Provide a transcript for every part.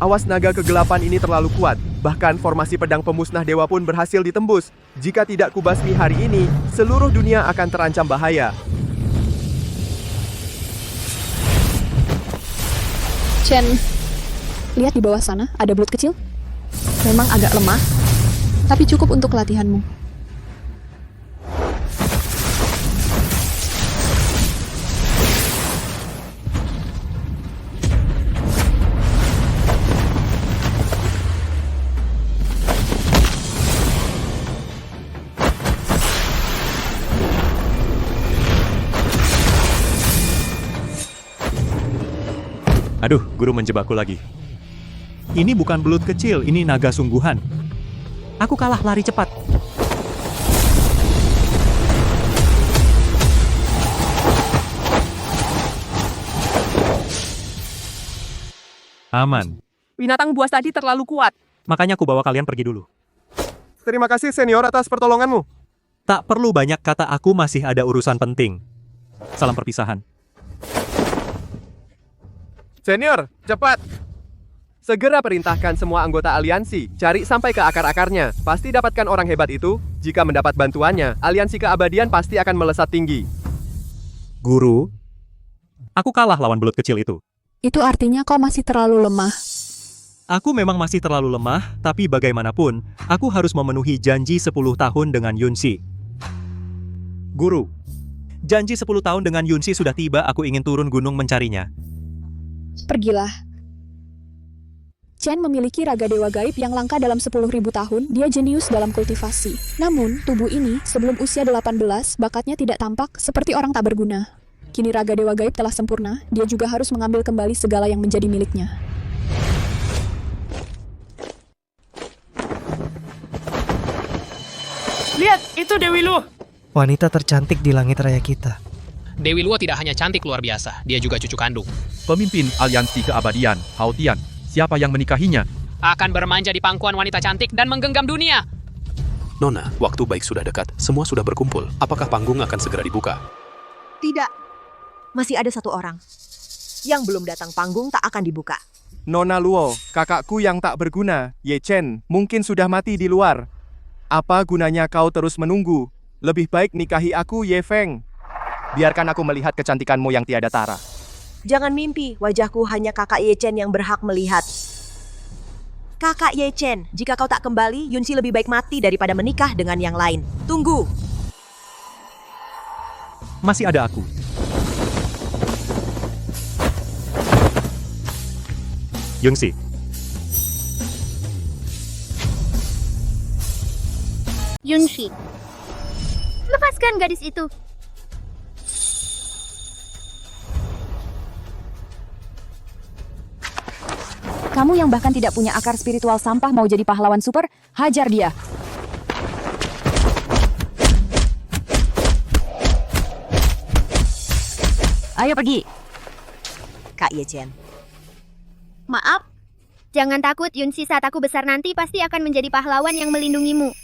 Awas naga kegelapan ini terlalu kuat. Bahkan formasi pedang pemusnah dewa pun berhasil ditembus. Jika tidak kubasmi hari ini, seluruh dunia akan terancam bahaya. Chen, lihat di bawah sana, ada belut kecil. Memang agak lemah, tapi cukup untuk latihanmu. Aduh, guru menjebakku lagi. Ini bukan belut kecil, ini naga sungguhan. Aku kalah lari cepat. Aman. Binatang buas tadi terlalu kuat. Makanya aku bawa kalian pergi dulu. Terima kasih senior atas pertolonganmu. Tak perlu banyak kata, aku masih ada urusan penting. Salam perpisahan. Senior, cepat! Segera perintahkan semua anggota aliansi, cari sampai ke akar-akarnya. Pasti dapatkan orang hebat itu. Jika mendapat bantuannya, aliansi keabadian pasti akan melesat tinggi. Guru, aku kalah lawan belut kecil itu. Itu artinya kau masih terlalu lemah. Aku memang masih terlalu lemah, tapi bagaimanapun, aku harus memenuhi janji 10 tahun dengan Yunxi. Guru, janji 10 tahun dengan Yunxi sudah tiba, aku ingin turun gunung mencarinya. Pergilah. Chen memiliki raga dewa gaib yang langka dalam 10.000 tahun. Dia jenius dalam kultivasi. Namun, tubuh ini sebelum usia 18, bakatnya tidak tampak seperti orang tak berguna. Kini raga dewa gaib telah sempurna. Dia juga harus mengambil kembali segala yang menjadi miliknya. Lihat, itu Dewi Luo. Wanita tercantik di langit raya kita. Dewi Luo tidak hanya cantik luar biasa, dia juga cucu kandung. Pemimpin aliansi keabadian, Hao Tian. Siapa yang menikahinya? Akan bermanja di pangkuan wanita cantik dan menggenggam dunia. Nona, waktu baik sudah dekat. Semua sudah berkumpul. Apakah panggung akan segera dibuka? Tidak. Masih ada satu orang. Yang belum datang panggung tak akan dibuka. Nona Luo, kakakku yang tak berguna, Ye Chen, mungkin sudah mati di luar. Apa gunanya kau terus menunggu? Lebih baik nikahi aku, Ye Feng. Biarkan aku melihat kecantikanmu yang tiada tara. Jangan mimpi, wajahku hanya kakak Ye Chen yang berhak melihat. Kakak Ye Chen, jika kau tak kembali, Yunxi lebih baik mati daripada menikah dengan yang lain. Tunggu. Masih ada aku. Yunxi. Yunxi, lepaskan gadis itu. Kamu yang bahkan tidak punya akar spiritual sampah mau jadi pahlawan super? Hajar dia. Ayo pergi. Kak Ye Chen. Maaf. Jangan takut, Yunxi saat aku besar nanti pasti akan menjadi pahlawan yang melindungimu.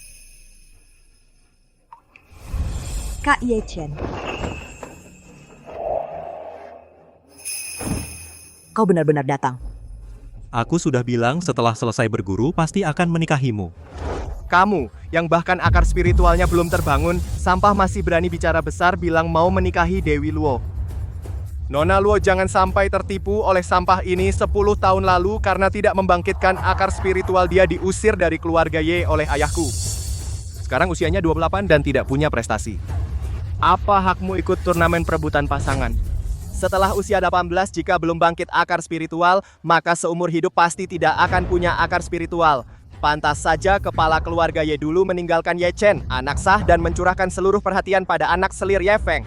Kak Ye Chen. Kau benar-benar datang. Aku sudah bilang setelah selesai berguru pasti akan menikahimu. Kamu, yang bahkan akar spiritualnya belum terbangun, sampah masih berani bicara besar bilang mau menikahi Dewi Luo. Nona Luo jangan sampai tertipu oleh sampah ini. 10 tahun lalu karena tidak membangkitkan akar spiritual dia diusir dari keluarga Ye oleh ayahku. Sekarang usianya 28 dan tidak punya prestasi. Apa hakmu ikut turnamen perebutan pasangan? Setelah usia 18 jika belum bangkit akar spiritual, maka seumur hidup pasti tidak akan punya akar spiritual. Pantas saja kepala keluarga Ye dulu meninggalkan Ye Chen, anak sah, dan mencurahkan seluruh perhatian pada anak selir Ye Feng.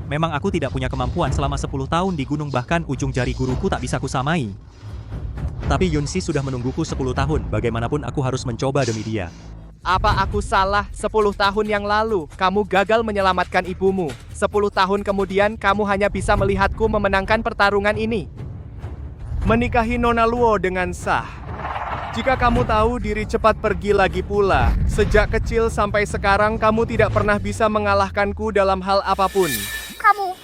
Memang aku tidak punya kemampuan selama 10 tahun di gunung, bahkan ujung jari guruku tak bisa kusamai. Tapi Yunxi sudah menungguku 10 tahun, bagaimanapun aku harus mencoba demi dia. Apa aku salah? 10 tahun yang lalu, kamu gagal menyelamatkan ibumu. 10 tahun kemudian, kamu hanya bisa melihatku memenangkan pertarungan ini. Menikahi Nona Luo dengan sah. Jika kamu tahu diri, cepat pergi lagi pula. Sejak kecil sampai sekarang, kamu tidak pernah bisa mengalahkanku dalam hal apapun. Kamu.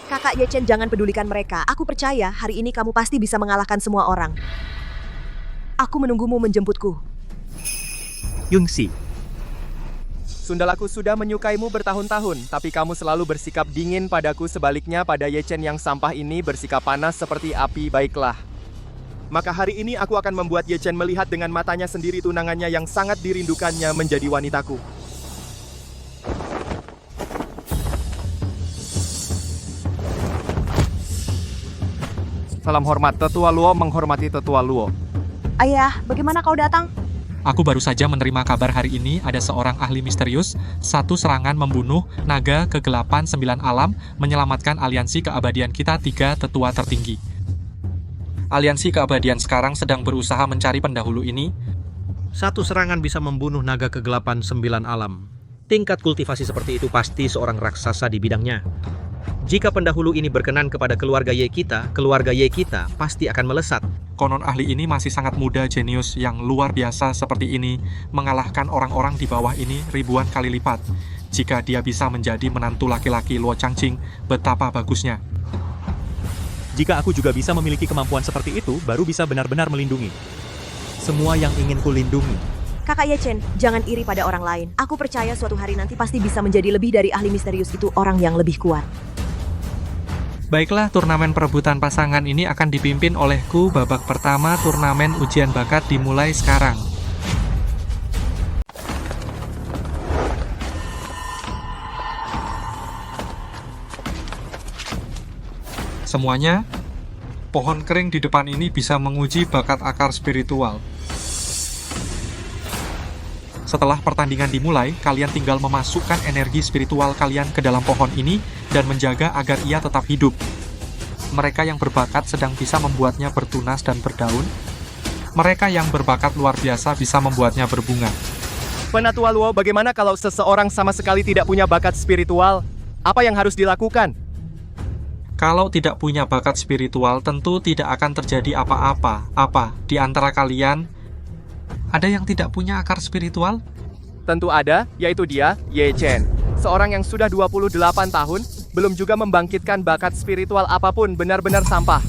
Kakak Ye Chen, jangan pedulikan mereka. Aku percaya hari ini kamu pasti bisa mengalahkan semua orang. Aku menunggumu menjemputku. Yunxi, Sundalaku sudah menyukaimu bertahun-tahun, tapi kamu selalu bersikap dingin padaku. Sebaliknya pada Ye Chen yang sampah ini bersikap panas seperti api. Baiklah. Maka hari ini aku akan membuat Ye Chen melihat dengan matanya sendiri tunangannya yang sangat dirindukannya menjadi wanitaku. Salam hormat, Tetua Luo menghormati Tetua Luo. Ayah, bagaimana kau datang? Aku baru saja menerima kabar hari ini ada seorang ahli misterius, satu serangan membunuh naga kegelapan 9 alam, menyelamatkan aliansi keabadian kita 3 tetua tertinggi. Aliansi keabadian sekarang sedang berusaha mencari pendahulu ini. satu serangan bisa membunuh naga kegelapan 9 alam. Tingkat kultivasi seperti itu pasti seorang raksasa di bidangnya. Jika pendahulu ini berkenan kepada keluarga Ye kita pasti akan melesat. Konon ahli ini masih sangat muda, jenius yang luar biasa seperti ini, mengalahkan orang-orang di bawah ini ribuan kali lipat. Jika dia bisa menjadi menantu laki-laki Luo Changqing, betapa bagusnya. Jika aku juga bisa memiliki kemampuan seperti itu, baru bisa benar-benar melindungi semua yang ingin kulindungi. Kakak Ye Chen, jangan iri pada orang lain. Aku percaya suatu hari nanti pasti bisa menjadi lebih dari ahli misterius itu, orang yang lebih kuat. Baiklah, turnamen perebutan pasangan ini akan dipimpin olehku. Babak pertama turnamen ujian bakat dimulai sekarang. Semuanya, pohon kering di depan ini bisa menguji bakat akar spiritual. Setelah pertandingan dimulai, kalian tinggal memasukkan energi spiritual kalian ke dalam pohon ini dan menjaga agar ia tetap hidup. Mereka yang berbakat sedang bisa membuatnya bertunas dan berdaun. Mereka yang berbakat luar biasa bisa membuatnya berbunga. Penatua Luo, bagaimana kalau seseorang sama sekali tidak punya bakat spiritual? Apa yang harus dilakukan? Kalau tidak punya bakat spiritual, tentu tidak akan terjadi apa-apa. Apa di antara kalian ada yang tidak punya akar spiritual? Tentu ada, yaitu dia, Ye Chen. Seorang yang sudah 28 tahun, belum juga membangkitkan bakat spiritual apapun, benar-benar sampah.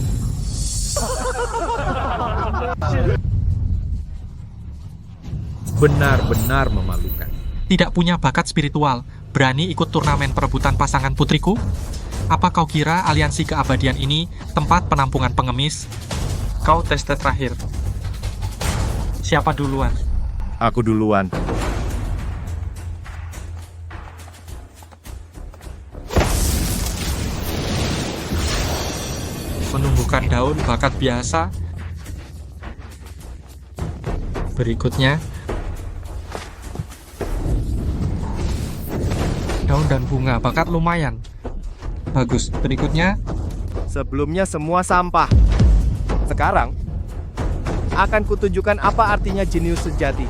Benar-benar memalukan. Tidak punya bakat spiritual, berani ikut turnamen perebutan pasangan putriku? Apa kau kira aliansi keabadian ini tempat penampungan pengemis? Kau tes terakhir. Siapa duluan? Aku duluan. Menumbuhkan daun bakat biasa. Berikutnya, daun dan bunga bakat lumayan. Bagus. Berikutnya, Sebelumnya semua sampah. Sekarang, akan kutunjukkan apa artinya jenius sejati.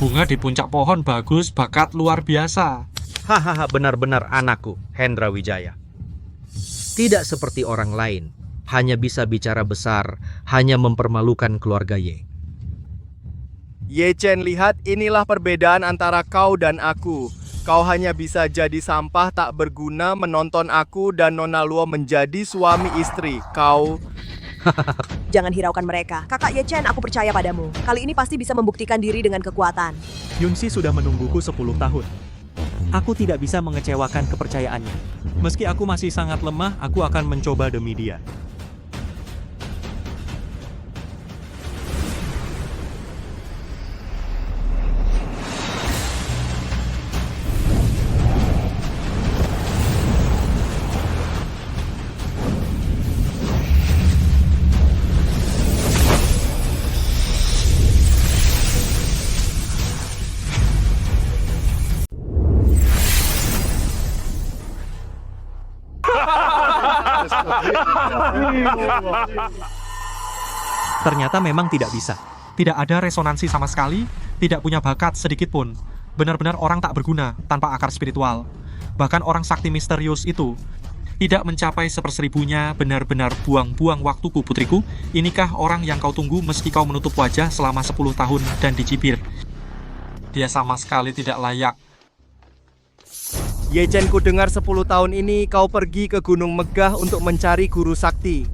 bunga di puncak pohon bagus, bakat luar biasa. Hahaha, benar-benar anakku, Hendra Wijaya. Tidak seperti orang lain, hanya bisa bicara besar, hanya mempermalukan keluarga Ye. Ye Chen, lihat, inilah perbedaan antara kau dan aku. Kau hanya bisa jadi sampah tak berguna menonton aku dan Nona Luo menjadi suami istri. Kau... Jangan hiraukan mereka. Kakak Ye Chen, aku percaya padamu. Kali ini pasti bisa membuktikan diri dengan kekuatan. Yunxi sudah menungguku 10 tahun. Aku tidak bisa mengecewakan kepercayaannya. Meski aku masih sangat lemah, aku akan mencoba demi dia. Ternyata memang tidak bisa. Tidak ada resonansi sama sekali, tidak punya bakat sedikit pun. Benar-benar orang tak berguna tanpa akar spiritual. Bahkan orang sakti misterius itu tidak mencapai 1/1000-nya, benar-benar buang-buang waktuku putriku. Inikah orang yang kau tunggu meski kau menutup wajah selama 10 tahun dan dicibir? Dia sama sekali tidak layak. Ye Chen, ku dengar 10 tahun ini kau pergi ke Gunung Megah untuk mencari guru sakti.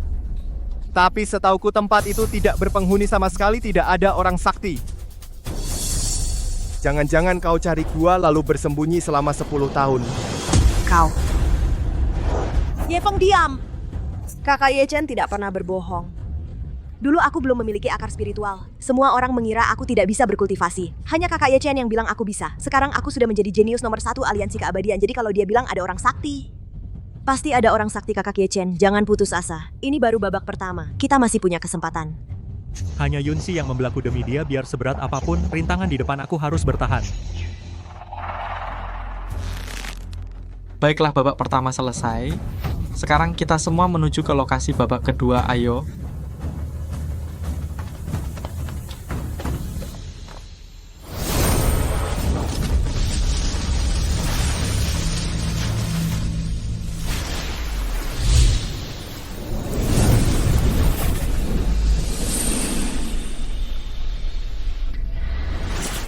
Tapi setauku tempat itu tidak berpenghuni sama sekali, tidak ada orang sakti. Jangan-jangan kau cari gua lalu bersembunyi selama 10 tahun. Kau. Ye Feng, diam. Kakak Ye Chen tidak pernah berbohong. Dulu aku belum memiliki akar spiritual. Semua orang mengira aku tidak bisa berkultivasi. Hanya kakak Ye Chen yang bilang aku bisa. Sekarang aku sudah menjadi jenius nomor 1 aliansi keabadian. Jadi kalau dia bilang ada orang sakti, pasti ada orang sakti, kakak Ye Chen. Jangan putus asa. Ini baru babak pertama. Kita masih punya kesempatan. Hanya Yunxi yang membelaku demi dia, biar seberat apapun, rintangan di depan aku harus bertahan. Baiklah, babak pertama selesai. Sekarang kita semua menuju ke lokasi babak kedua, ayo.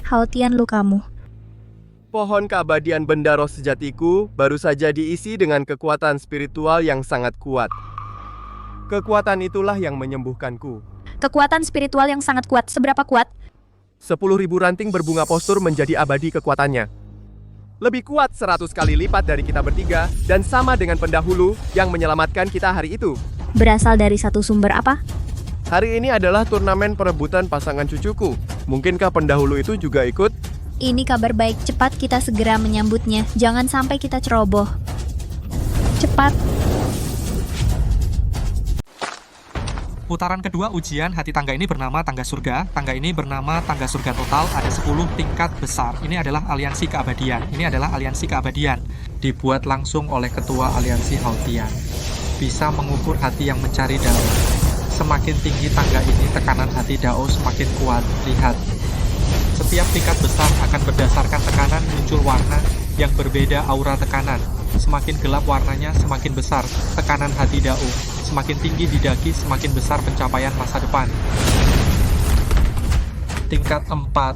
Haotian, lukamu. Pohon keabadian benda roh sejatiku baru saja diisi dengan kekuatan spiritual yang sangat kuat. Kekuatan itulah yang menyembuhkanku. Kekuatan spiritual yang sangat kuat. Seberapa kuat? 10.000 ranting berbunga postur menjadi abadi kekuatannya. Lebih kuat 100 kali lipat dari kita bertiga, dan sama dengan pendahulu yang menyelamatkan kita hari itu. Berasal dari satu sumber apa? Hari ini adalah turnamen perebutan pasangan cucuku. Mungkinkah pendahulu itu juga ikut? Ini kabar baik, cepat kita segera menyambutnya. Jangan sampai kita ceroboh. Cepat. Putaran kedua ujian hati tangga ini bernama tangga surga. Tangga ini bernama tangga surga total. Ada 10 tingkat besar. Ini adalah aliansi keabadian. Ini adalah aliansi keabadian. Dibuat langsung oleh ketua aliansi Haotian. Bisa mengukur hati yang mencari Dao. Semakin tinggi tangga ini, tekanan hati Dao semakin kuat. Lihat. Setiap tingkat besar akan berdasarkan tekanan muncul warna yang berbeda aura tekanan. Semakin gelap warnanya, semakin besar tekanan hati Dao. Semakin tinggi didaki, semakin besar pencapaian masa depan. Tingkat 4.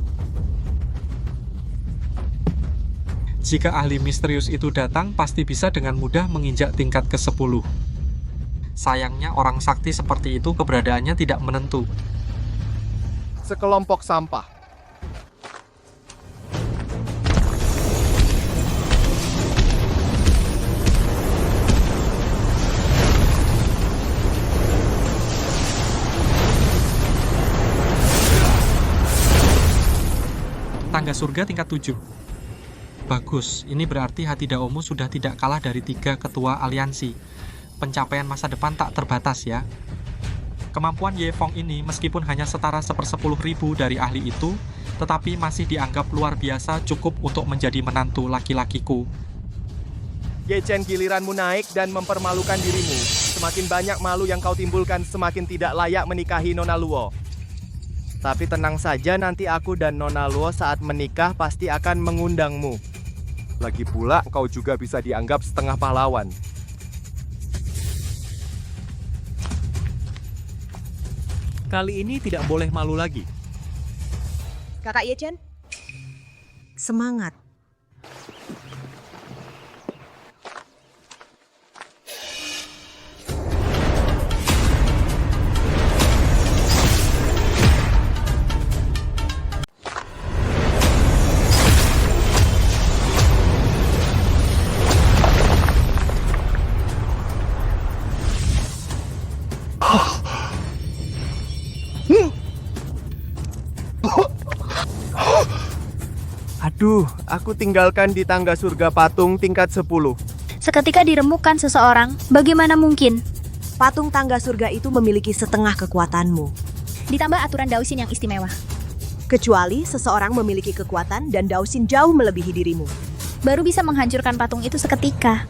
Jika ahli misterius itu datang, pasti bisa dengan mudah menginjak tingkat ke-10. Sayangnya orang sakti seperti itu keberadaannya tidak menentu. Sekelompok sampah. Tangga surga tingkat 7. Bagus, ini berarti hati Daomu sudah tidak kalah dari 3 ketua aliansi. Pencapaian masa depan tak terbatas ya. Kemampuan Ye Feng ini meskipun hanya setara 1/10.000 dari ahli itu, tetapi masih dianggap luar biasa, cukup untuk menjadi menantu laki-lakiku. Ye Chen, giliranmu naik dan mempermalukan dirimu. Semakin banyak malu yang kau timbulkan, semakin tidak layak menikahi Nona Luo. Tapi tenang saja, nanti aku dan Nona Luo saat menikah pasti akan mengundangmu. Lagi pula, kau juga bisa dianggap setengah pahlawan. Kali ini tidak boleh malu lagi. Kakak Ye Chen, semangat. Aduh, aku tinggalkan di tangga surga patung tingkat 10. Seketika diremukkan seseorang, bagaimana mungkin? Patung tangga surga itu memiliki setengah kekuatanmu. Ditambah aturan Daoxin yang istimewa. Kecuali seseorang memiliki kekuatan dan Daoxin jauh melebihi dirimu. Baru bisa menghancurkan patung itu seketika.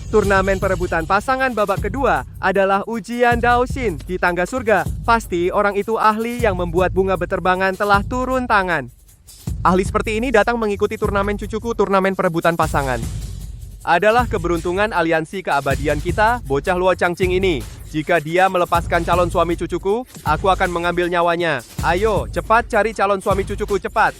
Turnamen perebutan pasangan babak kedua adalah ujian Daoxin di tangga surga. Pasti orang itu ahli yang membuat bunga beterbangan telah turun tangan. Ahli seperti ini datang mengikuti turnamen cucuku, turnamen perebutan pasangan. Adalah keberuntungan aliansi keabadian kita, bocah Luo Changqing ini. Jika dia melepaskan calon suami cucuku, aku akan mengambil nyawanya. Ayo, cepat cari calon suami cucuku, cepat.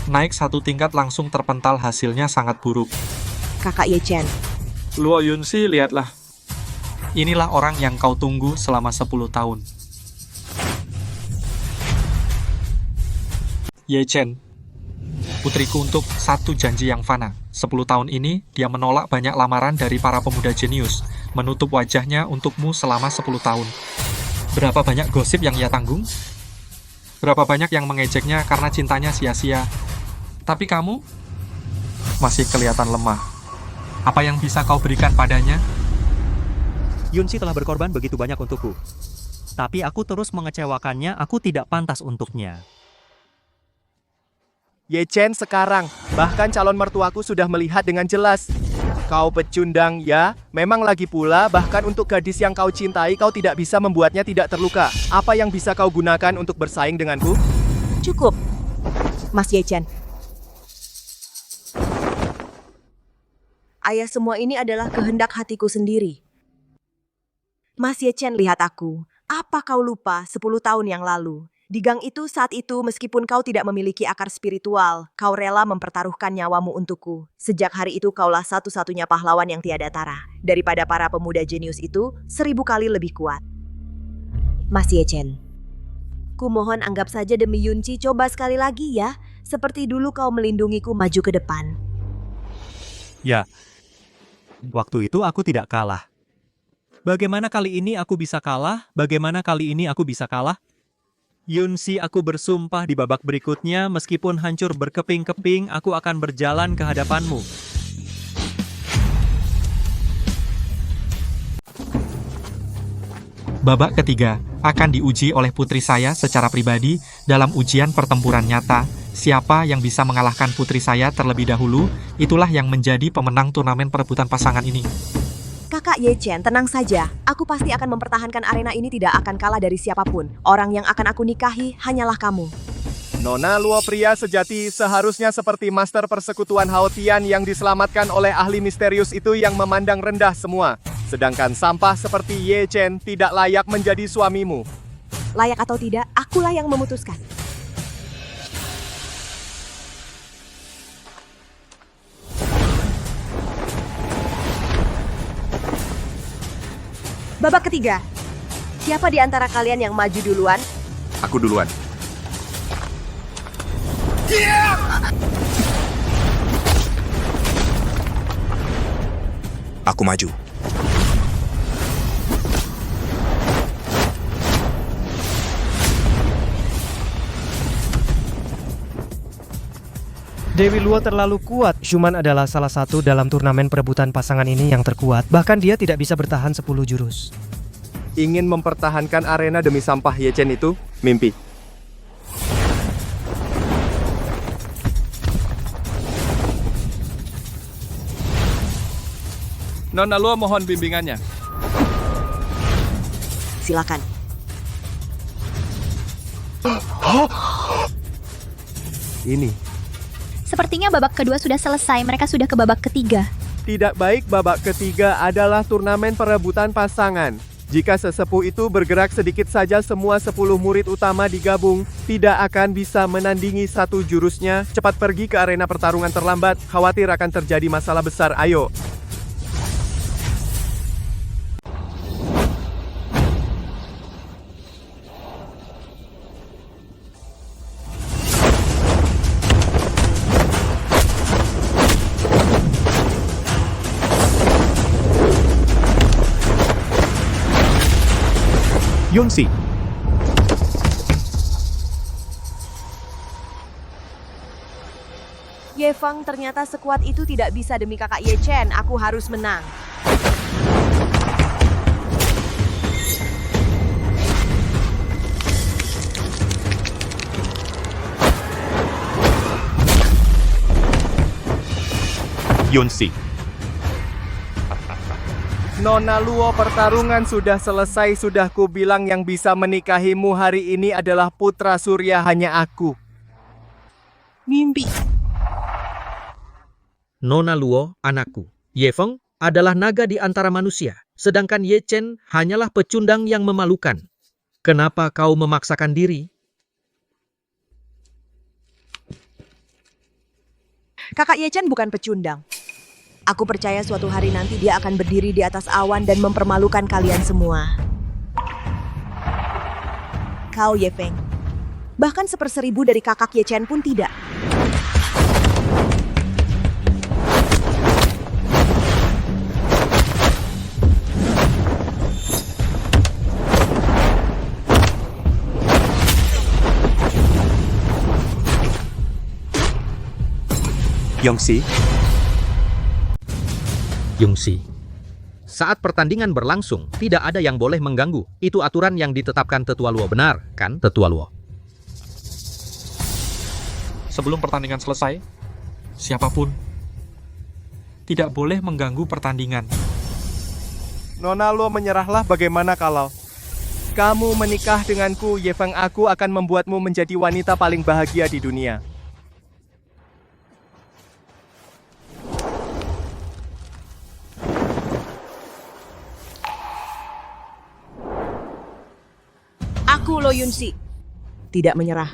Naik satu tingkat langsung terpental, hasilnya sangat buruk. Kakak Ye Chen, Luo Yunxi, lihatlah. Inilah orang yang kau tunggu selama 10 tahun. Ye Chen, putriku untuk satu janji yang fana. 10 tahun ini, dia menolak banyak lamaran dari para pemuda jenius, menutup wajahnya untukmu selama 10 tahun. Berapa banyak gosip yang ia tanggung? Berapa banyak yang mengejeknya karena cintanya sia-sia. Tapi kamu masih kelihatan lemah. Apa yang bisa kau berikan padanya? Yunxi telah berkorban begitu banyak untukku. Tapi aku terus mengecewakannya, aku tidak pantas untuknya. Ye Chen sekarang, bahkan calon mertuaku sudah melihat dengan jelas. Kau pecundang ya, memang lagi pula bahkan untuk gadis yang kau cintai kau tidak bisa membuatnya tidak terluka. Apa yang bisa kau gunakan untuk bersaing denganku? cukup. Mas Ye Chen. Ayah, semua ini adalah kehendak hatiku sendiri. Mas Ye Chen, lihat aku. Apa kau lupa 10 tahun yang lalu? Di gang itu saat itu, meskipun kau tidak memiliki akar spiritual, kau rela mempertaruhkan nyawamu untukku. Sejak hari itu kaulah satu-satunya pahlawan yang tiada tara. Daripada para pemuda jenius itu, 1000 kali lebih kuat. Mas Ye Chen, kumohon anggap saja demi Yunci, coba sekali lagi ya. Seperti dulu kau melindungiku maju ke depan. Ya, waktu itu aku tidak kalah. Bagaimana kali ini aku bisa kalah? Bagaimana kali ini aku bisa kalah? Yunci, aku bersumpah di babak berikutnya, meskipun hancur berkeping-keping, aku akan berjalan ke hadapanmu. Babak ketiga akan diuji oleh putri saya secara pribadi dalam ujian pertempuran nyata. Siapa yang bisa mengalahkan putri saya terlebih dahulu, itulah yang menjadi pemenang turnamen perebutan pasangan ini. Kakak Ye Chen, tenang saja. Aku pasti akan mempertahankan arena ini, tidak akan kalah dari siapapun. Orang yang akan aku nikahi hanyalah kamu. Nona Luo, pria sejati, seharusnya seperti master persekutuan Haotian yang diselamatkan oleh ahli misterius itu yang memandang rendah semua. Sedangkan sampah seperti Ye Chen tidak layak menjadi suamimu. Layak atau tidak, akulah yang memutuskan. Babak ketiga. Siapa di antara kalian yang maju duluan? Aku duluan. Aku maju. Dewi Luo terlalu kuat. Shuman adalah salah satu dalam turnamen perebutan pasangan ini yang terkuat. Bahkan dia tidak bisa bertahan 10 jurus. Ingin mempertahankan arena demi sampah Ye Chen itu mimpi. Nona Luo mohon bimbingannya. Silakan. Ini. Sepertinya babak kedua sudah selesai, mereka sudah ke babak ketiga. Tidak baik, babak ketiga adalah turnamen perebutan pasangan. Jika sesepuh itu bergerak sedikit saja, semua 10 murid utama digabung, tidak akan bisa menandingi satu jurusnya. Cepat pergi ke arena pertarungan terlambat, khawatir akan terjadi masalah besar. Ayo. Yunxi, Ye Feng, ternyata sekuat itu tidak bisa demi kakak Ye Chen. Aku harus menang. Yunxi. Nona Luo, pertarungan sudah selesai. Sudah ku bilang yang bisa menikahimu hari ini adalah putra surya, hanya aku. Mimpi. Nona Luo, anakku. Ye Feng adalah naga di antara manusia, sedangkan Ye Chen hanyalah pecundang yang memalukan. Kenapa kau memaksakan diri? Kakak Ye Chen bukan pecundang. Aku percaya suatu hari nanti dia akan berdiri di atas awan dan mempermalukan kalian semua. Kau Ye Feng. Bahkan 1/1000 dari kakak Ye Chen pun tidak. Yongxi, Yongxi. Saat pertandingan berlangsung, tidak ada yang boleh mengganggu. Itu aturan yang ditetapkan Tetua Luo, benar kan, Tetua Luo? Sebelum pertandingan selesai, siapapun tidak boleh mengganggu pertandingan. Nona Luo menyerahlah, bagaimana kalau kamu menikah denganku, Ye Feng, aku akan membuatmu menjadi wanita paling bahagia di dunia. Aku Lo Yunxi. Tidak menyerah.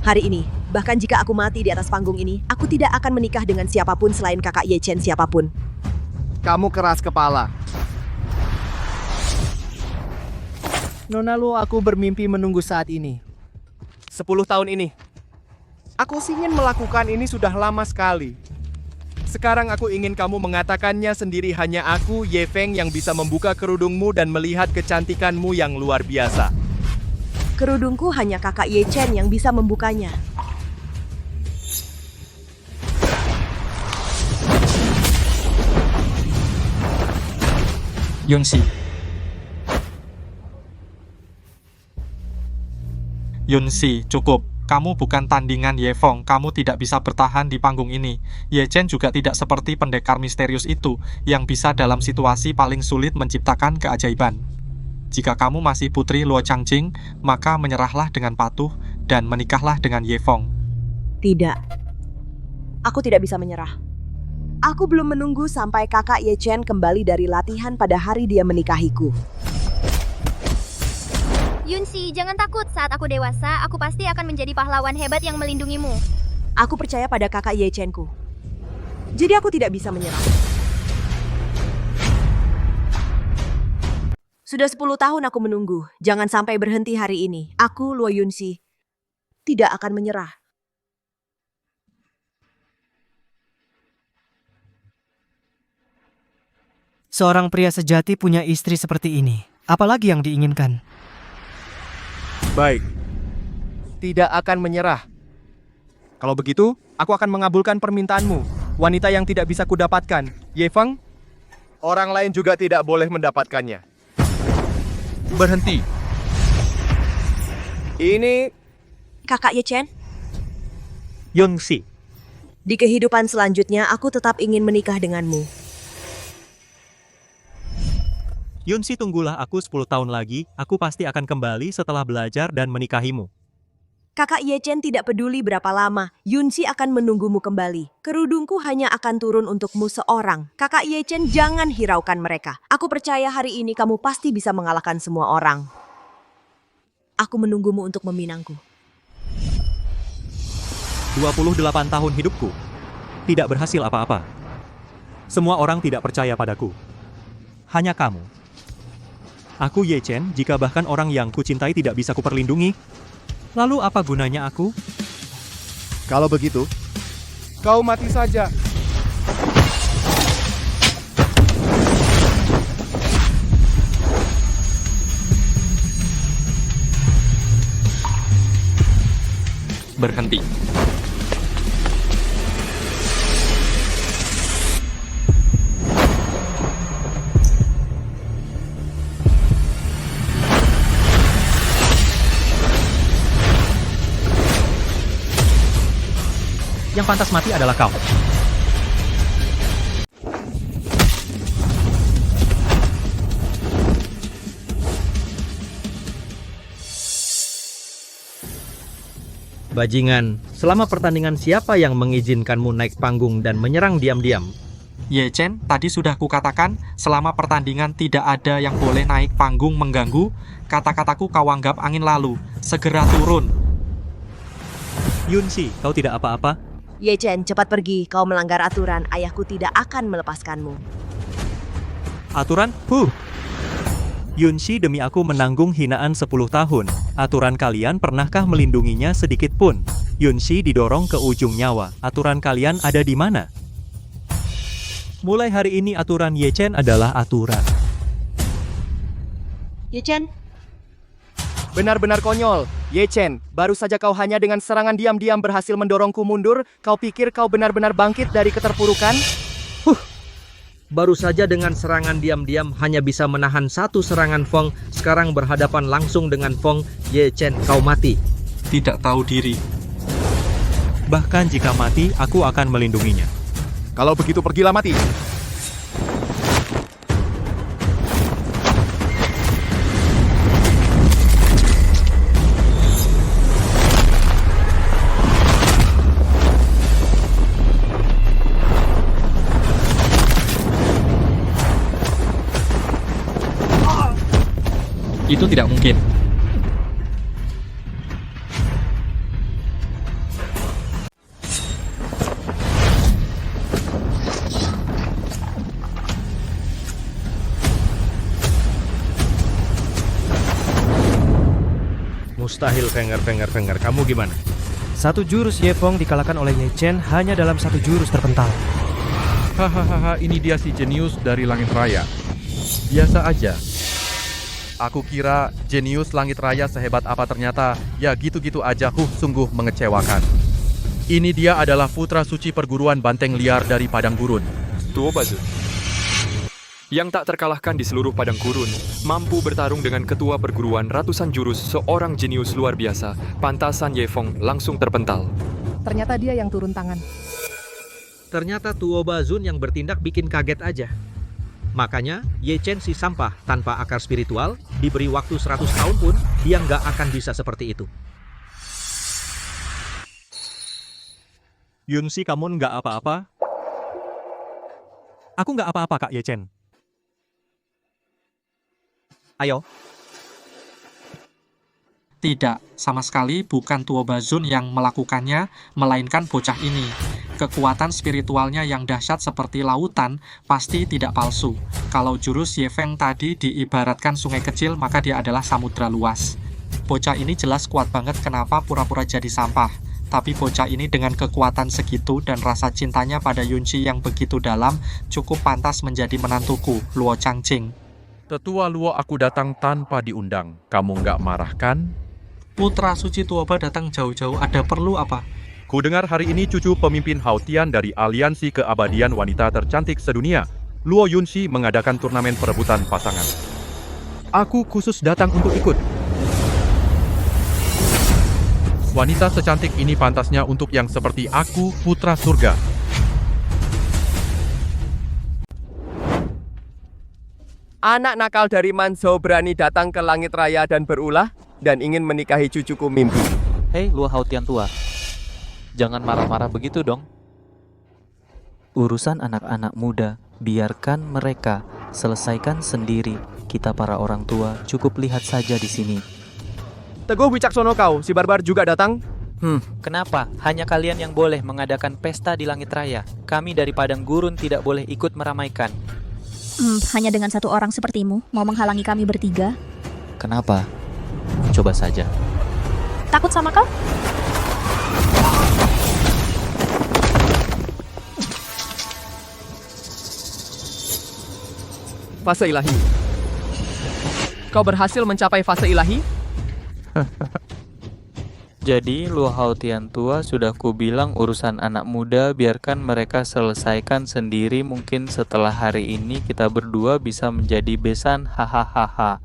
Hari ini, bahkan jika aku mati di atas panggung ini, aku tidak akan menikah dengan siapapun selain kakak Ye Chen siapapun. Kamu keras kepala. Nona Luo, aku bermimpi menunggu saat ini. 10 tahun ini. Aku ingin melakukan ini sudah lama sekali. Sekarang aku ingin kamu mengatakannya sendiri, hanya aku, Ye Feng, yang bisa membuka kerudungmu dan melihat kecantikanmu yang luar biasa. Kerudungku hanya kakak Ye Chen yang bisa membukanya. Yunxi. Yunxi, cukup. Kamu bukan tandingan Ye Feng, kamu tidak bisa bertahan di panggung ini. Ye Chen juga tidak seperti pendekar misterius itu, yang bisa dalam situasi paling sulit menciptakan keajaiban. Jika kamu masih putri Luo Changjing, maka menyerahlah dengan patuh dan menikahlah dengan Ye Feng. Tidak. Aku tidak bisa menyerah. Aku belum menunggu sampai kakak Ye Chen kembali dari latihan pada hari dia menikahiku. Yunxi, jangan takut. Saat aku dewasa, aku pasti akan menjadi pahlawan hebat yang melindungimu. Aku percaya pada kakak Ye Chen-ku. Jadi aku tidak bisa menyerah. Sudah 10 tahun aku menunggu. Jangan sampai berhenti hari ini. Aku, Luo Yunxi, tidak akan menyerah. Seorang pria sejati punya istri seperti ini. Apalagi yang diinginkan? Baik. Tidak akan menyerah. Kalau begitu, aku akan mengabulkan permintaanmu. Wanita yang tidak bisa kudapatkan, Ye Feng, orang lain juga tidak boleh mendapatkannya. Berhenti. Ini Kakak Ye Chen, Yongxi. di kehidupan selanjutnya aku tetap ingin menikah denganmu. Yunxi, tunggulah aku 10 tahun lagi, aku pasti akan kembali setelah belajar dan menikahimu. Kakak Ye Chen tidak peduli berapa lama, Yunxi akan menunggumu kembali. Kerudungku hanya akan turun untukmu seorang. Kakak Ye Chen, jangan hiraukan mereka. Aku percaya hari ini kamu pasti bisa mengalahkan semua orang. Aku menunggumu untuk meminangku. 28 tahun hidupku. Tidak berhasil apa-apa. Semua orang tidak percaya padaku. Hanya kamu. Aku Ye Chen, jika bahkan orang yang kucintai tidak bisa kuperlindungi, lalu apa gunanya aku? kalau begitu, kau mati saja. Berhenti. Yang pantas mati adalah kau. Bajingan, selama pertandingan siapa yang mengizinkanmu naik panggung dan menyerang diam-diam? Ye Chen, tadi sudah kukatakan, selama pertandingan tidak ada yang boleh naik panggung mengganggu. Kata-kataku kau anggap angin lalu. Segera turun. Yunxi, kau tidak apa-apa? Ye Chen, cepat pergi. Kau melanggar aturan. Ayahku tidak akan melepaskanmu. Aturan? Yunxi demi aku menanggung hinaan 10 tahun. Aturan kalian pernahkah melindunginya sedikit pun? Yunxi didorong ke ujung nyawa. Aturan kalian ada di mana? Mulai hari ini aturan Ye Chen adalah aturan. Ye Chen, Benar-benar konyol. Ye Chen, baru saja kau hanya dengan serangan diam-diam berhasil mendorongku mundur. Kau pikir kau benar-benar bangkit dari keterpurukan? Baru saja dengan serangan diam-diam hanya bisa menahan satu serangan Feng, sekarang berhadapan langsung dengan Feng. Ye Chen, kau mati. Tidak tahu diri. Bahkan jika mati, aku akan melindunginya. Kalau begitu pergilah mati. Itu tidak mungkin. Mustahil, Fenger. Kamu gimana? Satu jurus Ye Feng dikalahkan oleh Ye Chen hanya dalam satu jurus terpental. Hahaha, ini dia si jenius dari Langit Raya. Biasa aja. Aku kira jenius Langit Raya sehebat apa, ternyata ya gitu-gitu aja. Sungguh mengecewakan. Ini dia adalah putra suci perguruan banteng liar dari padang gurun. Tuo Bazun, yang tak terkalahkan di seluruh padang gurun, mampu bertarung dengan ketua perguruan ratusan jurus, seorang jenius luar biasa. Pantasan Ye Feng langsung terpental. Ternyata dia yang turun tangan. Ternyata Tuo Bazun yang bertindak bikin kaget aja. Makanya, Ye Chen si sampah tanpa akar spiritual, diberi waktu 100 tahun pun, dia nggak akan bisa seperti itu. Yunxi, kamu nggak apa-apa? Aku nggak apa-apa, Kak Ye Chen. Ayo. Tidak, sama sekali bukan Tuo Bazun yang melakukannya, melainkan bocah ini. Kekuatan spiritualnya yang dahsyat seperti lautan pasti tidak palsu. Kalau jurus Ye Feng tadi diibaratkan sungai kecil, maka dia adalah samudra luas. Bocah ini jelas kuat banget, kenapa pura-pura jadi sampah. Tapi bocah ini dengan kekuatan segitu dan rasa cintanya pada Yunxi yang begitu dalam, cukup pantas menjadi menantuku, Luo Changqing. Tetua Luo, aku datang tanpa diundang. Kamu nggak marah kan? Putra suci Tuoba datang jauh-jauh, ada perlu apa? Ku dengar hari ini cucu pemimpin Haotian dari Aliansi Keabadian Wanita Tercantik Sedunia, Luo Yunxi, mengadakan turnamen perebutan pasangan. Aku khusus datang untuk ikut. Wanita secantik ini pantasnya untuk yang seperti aku, putra surga. Anak nakal dari Manzhou berani datang ke Langit Raya dan berulah dan ingin menikahi cucuku mimpi. Hei, Luo Haotian tua. Jangan marah-marah begitu dong. Urusan anak-anak muda, biarkan mereka selesaikan sendiri. Kita para orang tua cukup lihat saja di sini. Teguh Wicaksono kau, si barbar juga datang? Kenapa? Hanya kalian yang boleh mengadakan pesta di Langit Raya. Kami dari Padang Gurun tidak boleh ikut meramaikan. Hanya dengan satu orang sepertimu mau menghalangi kami bertiga? Kenapa? Coba saja. Takut sama kau? Fase ilahi. Kau berhasil mencapai fase ilahi? Jadi Luo Haotian tua sudah kubilang urusan anak muda biarkan mereka selesaikan sendiri. Mungkin setelah hari ini kita berdua bisa menjadi besan. Hahaha.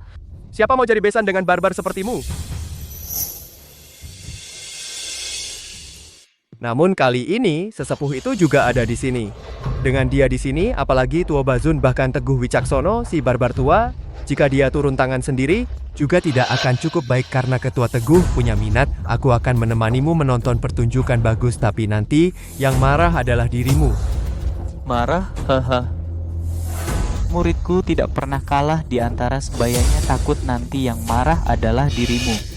Siapa mau jadi besan dengan barbar sepertimu? Namun kali ini sesepuh itu juga ada di sini. Dengan dia di sini, apalagi Tuo Bazun bahkan Teguh Wicaksono, si barbar tua, jika dia turun tangan sendiri, juga tidak akan cukup baik karena Ketua Teguh punya minat. Aku akan menemanimu menonton pertunjukan bagus, tapi nanti yang marah adalah dirimu. Marah? Haha. Muridku tidak pernah kalah di antara sebayanya, takut nanti yang marah adalah dirimu.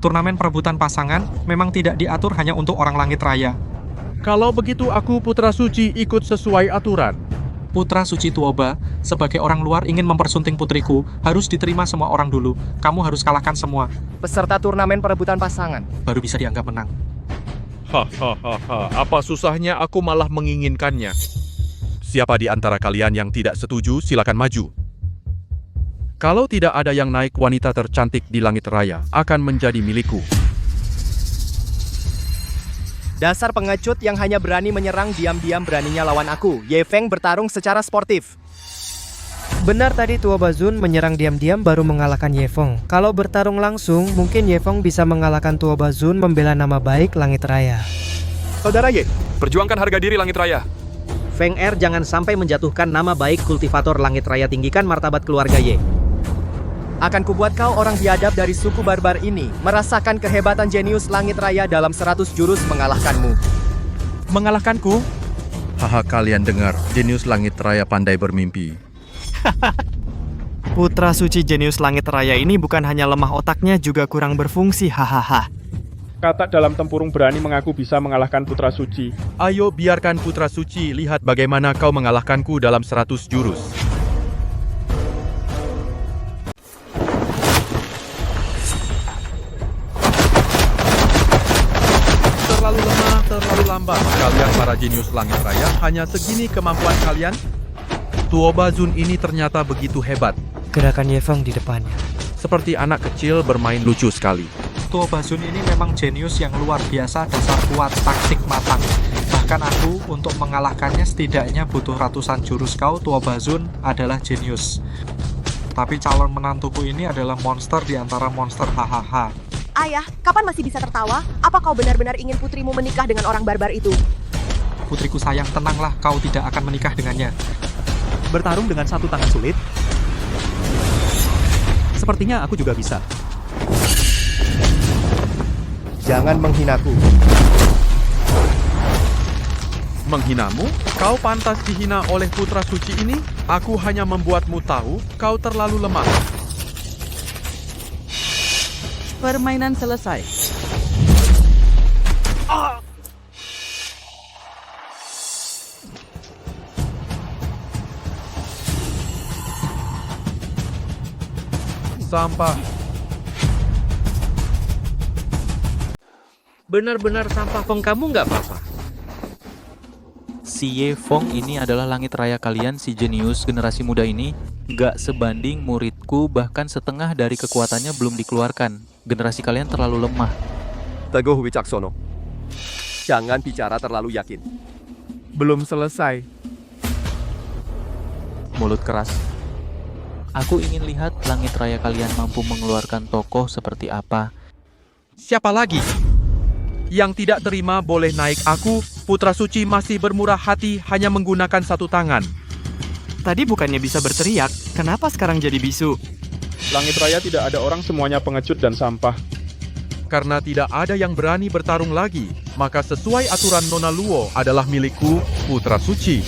Turnamen perebutan pasangan memang tidak diatur hanya untuk orang langit raya. Kalau begitu aku Putra Suci ikut sesuai aturan. Putra Suci Tuoba, sebagai orang luar ingin mempersunting putriku, harus diterima semua orang dulu. Kamu harus kalahkan semua. Peserta turnamen perebutan pasangan. Baru bisa dianggap menang. Hahaha, apa susahnya aku malah menginginkannya. Siapa di antara kalian yang tidak setuju, silakan maju. Kalau tidak ada yang naik, wanita tercantik di langit raya akan menjadi milikku. Dasar pengecut yang hanya berani menyerang, diam-diam beraninya lawan aku. Ye Feng bertarung secara sportif. Benar tadi Tuo Bazun menyerang diam-diam baru mengalahkan Ye Feng. Kalau bertarung langsung, mungkin Ye Feng bisa mengalahkan Tuo Bazun membela nama baik langit raya. Saudara Ye, perjuangkan harga diri langit raya. Feng Er jangan sampai menjatuhkan nama baik kultivator langit raya, tinggikan martabat keluarga Ye. Akan kubuat kau orang biadab dari suku barbar ini merasakan kehebatan jenius langit raya dalam 100 jurus mengalahkanmu. Mengalahkanku? Haha, kalian dengar, jenius langit raya pandai bermimpi. Putra suci jenius langit raya ini bukan hanya lemah otaknya, juga kurang berfungsi, hahaha. Kata dalam tempurung berani mengaku bisa mengalahkan Putra Suci. Ayo biarkan Putra Suci lihat bagaimana kau mengalahkanku dalam 100 jurus. Terlalu lemah, terlalu lambat. Kalian para jenius langit raya, hanya segini kemampuan kalian? Tuo Bazun ini ternyata begitu hebat. Gerakan Ye Feng di depannya. Seperti anak kecil bermain lucu sekali. Tuo Bazun ini memang jenius yang luar biasa, dasar kuat, taktik matang. Bahkan aku untuk mengalahkannya setidaknya butuh ratusan jurus. Kau Tuo Bazun adalah jenius. Tapi calon menantuku ini adalah monster di antara monster, hahaha. Ayah, kapan masih bisa tertawa? Apa kau benar-benar ingin putrimu menikah dengan orang barbar itu? Putriku sayang, tenanglah, kau tidak akan menikah dengannya. Bertarung dengan satu tangan sulit? Sepertinya aku juga bisa. Jangan menghinaku. Menghinamu? Kau pantas dihina oleh Putra Suci ini? Aku hanya membuatmu tahu kau terlalu lemah. Permainan selesai. Sampah. Benar-benar sampah, Feng, kamu nggak apa-apa. Si Ye Feng ini adalah langit raya kalian, si jenius generasi muda ini. Gak sebanding muridku, bahkan setengah dari kekuatannya belum dikeluarkan. Generasi kalian terlalu lemah. Teguh Wicaksono. Jangan bicara terlalu yakin. Belum selesai. Mulut keras. Aku ingin lihat langit raya kalian mampu mengeluarkan tokoh seperti apa. Siapa lagi? Yang tidak terima boleh naik. Aku, Putra Suci, masih bermurah hati hanya menggunakan satu tangan. Tadi bukannya bisa berteriak, kenapa sekarang jadi bisu? Langit raya tidak ada orang, semuanya pengecut dan sampah. Karena tidak ada yang berani bertarung lagi, maka sesuai aturan Nona Luo adalah milikku, Putra Suci.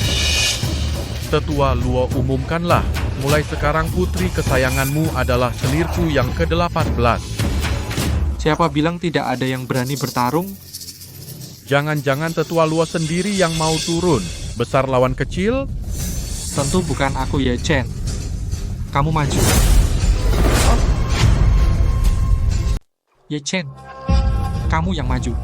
Tetua Luo umumkanlah, mulai sekarang putri kesayanganmu adalah selirku yang ke-18. Siapa bilang tidak ada yang berani bertarung? Jangan-jangan Tetua Luo sendiri yang mau turun. Besar lawan kecil? Tentu bukan aku, Ye Chen. Kamu maju. Ye Chen, kamu yang maju.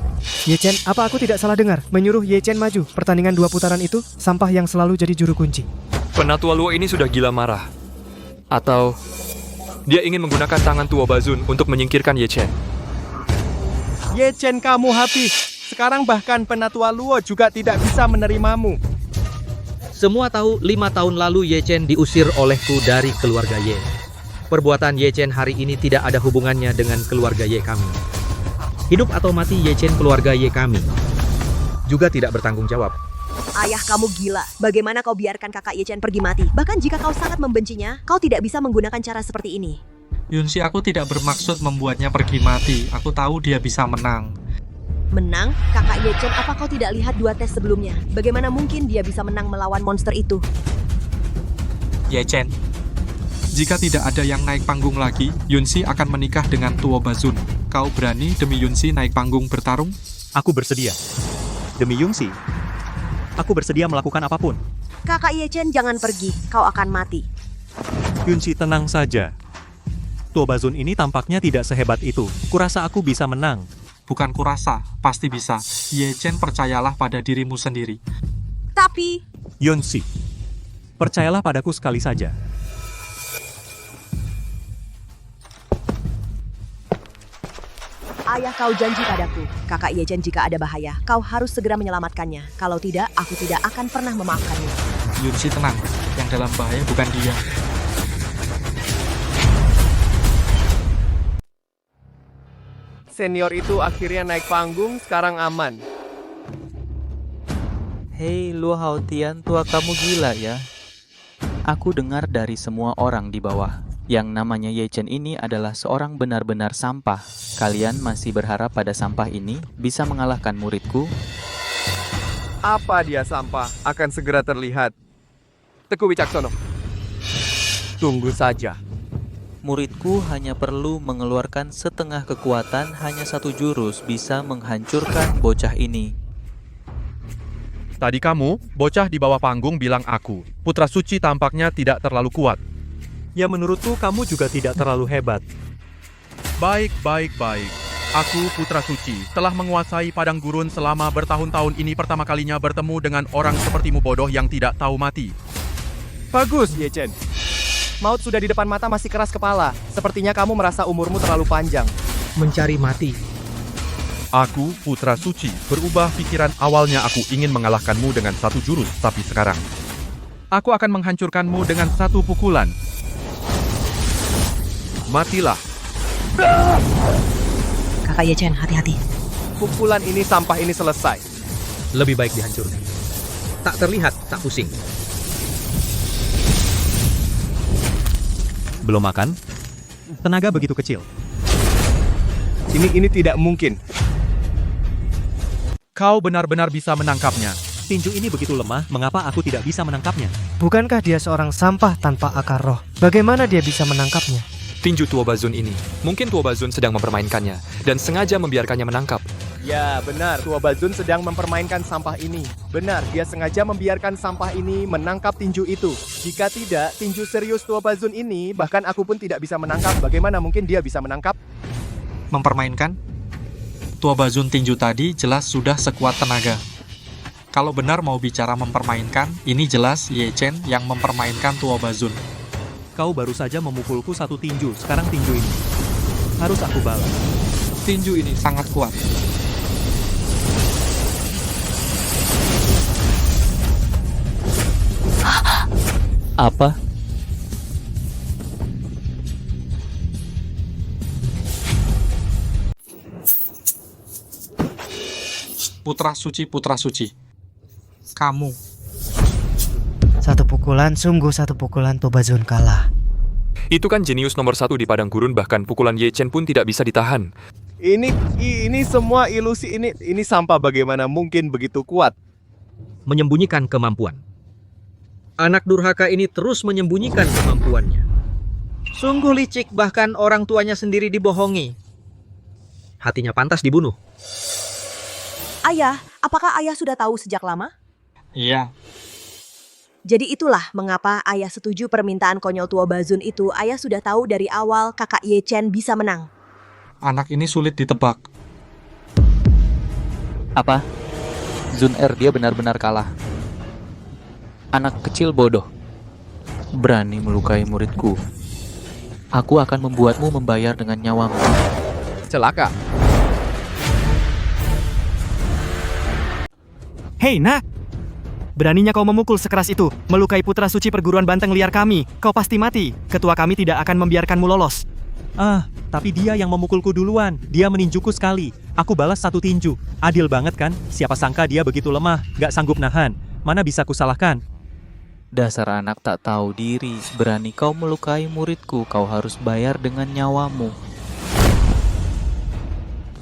Ye Chen, apa aku tidak salah dengar? Menyuruh Ye Chen maju. Pertandingan 2 putaran itu, sampah yang selalu jadi juru kunci. Penatua Luo ini sudah gila marah. Atau dia ingin menggunakan tangan Tuo Bazun untuk menyingkirkan Ye Chen. Ye Chen, kamu habis. Sekarang bahkan Penatua Luo juga tidak bisa menerimamu. Semua tahu 5 tahun lalu Ye Chen diusir olehku dari keluarga Ye. Perbuatan Ye Chen hari ini tidak ada hubungannya dengan keluarga Ye kami. Hidup atau mati Ye Chen keluarga Ye kami juga tidak bertanggung jawab. Ayah, kamu gila. Bagaimana kau biarkan kakak Ye Chen pergi mati? Bahkan jika kau sangat membencinya, kau tidak bisa menggunakan cara seperti ini. Yunsi, aku tidak bermaksud membuatnya pergi mati. Aku tahu dia bisa menang. Menang? Kakak Ye Chen, apa kau tidak lihat 2 tes sebelumnya? Bagaimana mungkin dia bisa menang melawan monster itu? Ye Chen, jika tidak ada yang naik panggung lagi, Yunsi akan menikah dengan Tuo Bazun. Kau berani demi Yunsi naik panggung bertarung? Aku bersedia. Demi Yunsi, aku bersedia melakukan apapun. Kakak Ye Chen, jangan pergi. Kau akan mati. Yunsi, tenang saja. Tuo Bazun ini tampaknya tidak sehebat itu. Kurasa aku bisa menang. Bukan kurasa, pasti bisa. Ye Chen, percayalah pada dirimu sendiri. Tapi... Yunsi, percayalah padaku sekali saja. Ayah kau janji padaku, kakak Ye Chen jika ada bahaya, kau harus segera menyelamatkannya. Kalau tidak, aku tidak akan pernah memaafkannya. Yunsi, tenang. Yang dalam bahaya bukan dia. Senior itu akhirnya naik panggung, sekarang aman. Hei, Luo Haotian, tua kamu gila ya. Aku dengar dari semua orang di bawah. Yang namanya Ye Chen ini adalah seorang benar-benar sampah. Kalian masih berharap pada sampah ini bisa mengalahkan muridku? Apa dia sampah akan segera terlihat. Teguh Wicaksono. Tunggu saja. Muridku hanya perlu mengeluarkan setengah kekuatan, hanya satu jurus bisa menghancurkan bocah ini. Tadi kamu, bocah di bawah panggung bilang aku, Putra Suci tampaknya tidak terlalu kuat. Ya menurutku kamu juga tidak terlalu hebat. Baik. Aku, Putra Suci, telah menguasai padang gurun selama bertahun-tahun ini, pertama kalinya bertemu dengan orang sepertimu bodoh yang tidak tahu mati. Bagus, Ye Chen. Maut sudah di depan mata, masih keras kepala. Sepertinya kamu merasa umurmu terlalu panjang. Mencari mati. Aku, Putra Suci, berubah pikiran. Awalnya aku ingin mengalahkanmu dengan satu jurus, tapi sekarang aku akan menghancurkanmu dengan satu pukulan. Matilah. Kakak Ye Chen, hati-hati. Pukulan ini, sampah ini selesai. Lebih baik dihancurkan. Tak terlihat, tak pusing. Belum makan? Tenaga begitu kecil. Ini tidak mungkin. Kau benar-benar bisa menangkapnya. Tinju ini begitu lemah, mengapa aku tidak bisa menangkapnya? Bukankah dia seorang sampah tanpa akar roh? Bagaimana dia bisa menangkapnya? Tinju Tuo Bazun ini. Mungkin Tuo Bazun sedang mempermainkannya dan sengaja membiarkannya menangkap. Ya, benar. Tuo Bazun sedang mempermainkan sampah ini. Benar, dia sengaja membiarkan sampah ini menangkap tinju itu. Jika tidak, tinju serius Tuo Bazun ini, bahkan aku pun tidak bisa menangkap. Bagaimana mungkin dia bisa menangkap? Mempermainkan? Tuo Bazun tinju tadi jelas sudah sekuat tenaga. Kalau benar mau bicara mempermainkan, ini jelas Ye Chen yang mempermainkan Tuo Bazun. Kau baru saja memukulku satu tinju, sekarang tinju ini harus aku balas. Tinju ini sangat kuat. Apa? Putra Suci. Kamu. Satu pukulan, sungguh satu pukulan, Tuo Bazun kalah. Itu kan jenius nomor 1 di padang gurun, bahkan pukulan Ye Chen pun tidak bisa ditahan. Ini semua ilusi, ini sampah, bagaimana mungkin begitu kuat? Menyembunyikan kemampuan. Anak durhaka ini terus menyembunyikan kemampuannya. Sungguh licik, bahkan orang tuanya sendiri dibohongi. Hatinya pantas dibunuh. Ayah, apakah ayah sudah tahu sejak lama? Iya. Jadi itulah mengapa ayah setuju permintaan konyol Tuo Bazun itu. Ayah sudah tahu dari awal kakak Ye Chen bisa menang. Anak ini sulit ditebak. Apa? Zun Er, dia benar-benar kalah. Anak kecil bodoh. Berani melukai muridku. Aku akan membuatmu membayar dengan nyawamu. Celaka. Hei, nak! Beraninya kau memukul sekeras itu, melukai putra suci perguruan banteng liar kami. Kau pasti mati. Ketua kami tidak akan membiarkanmu lolos. Tapi dia yang memukulku duluan. Dia meninjuku sekali. Aku balas satu tinju. Adil banget kan? Siapa sangka dia begitu lemah, gak sanggup nahan. Mana bisa kusalahkan? Dasar anak tak tahu diri. Berani kau melukai muridku, kau harus bayar dengan nyawamu.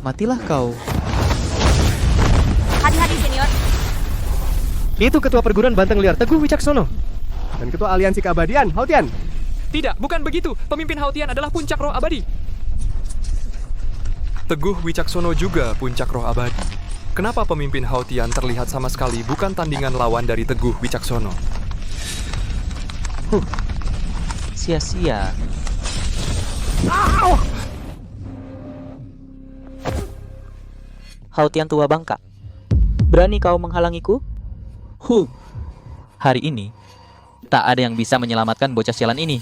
Matilah kau. Hati-hati, senior. Itu ketua perguruan banteng liar, Teguh Wicaksono. Dan ketua aliansi keabadian, Haotian. Tidak, bukan begitu. Pemimpin Haotian adalah puncak roh abadi. Teguh Wicaksono juga puncak roh abadi. Kenapa pemimpin Haotian terlihat sama sekali bukan tandingan lawan dari Teguh Wicaksono? Sia-sia. Haotian tua bangka. Berani kau menghalangiku? Hari ini, tak ada yang bisa menyelamatkan bocah sialan ini.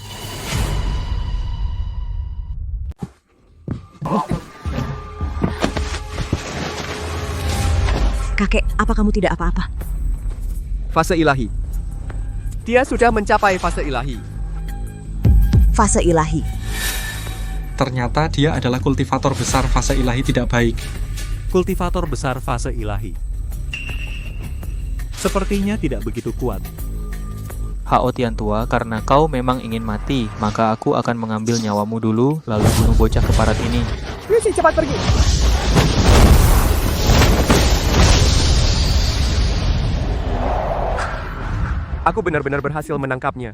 Kakek, apa kamu tidak apa-apa? Fase ilahi. Dia sudah mencapai fase ilahi. Fase ilahi. Ternyata dia adalah kultivator besar fase ilahi tidak baik. Kultivator besar fase ilahi. Sepertinya tidak begitu kuat. Haotian tua, karena kau memang ingin mati, maka aku akan mengambil nyawamu dulu, lalu bunuh bocah keparat ini. Lucy, cepat pergi. Aku benar-benar berhasil menangkapnya.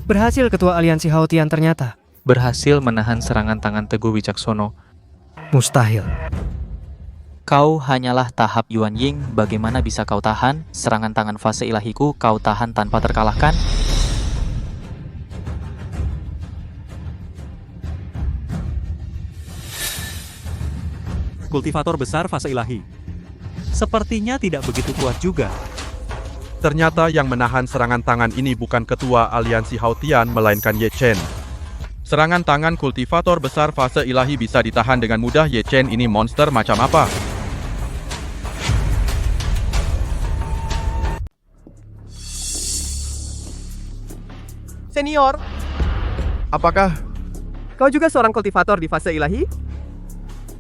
Berhasil ketua aliansi Haotian ternyata. Berhasil menahan serangan tangan Teguh Wicaksono. Mustahil. Kau hanyalah tahap Yuan Ying, bagaimana bisa kau tahan? Serangan tangan fase ilahiku kau tahan tanpa terkalahkan? Kultivator besar fase ilahi. Sepertinya tidak begitu kuat juga. Ternyata yang menahan serangan tangan ini bukan ketua aliansi Haotian, melainkan Ye Chen. Serangan tangan kultivator besar fase ilahi bisa ditahan dengan mudah. Ye Chen ini monster macam apa? Senior, apakah kau juga seorang kultivator di fase ilahi?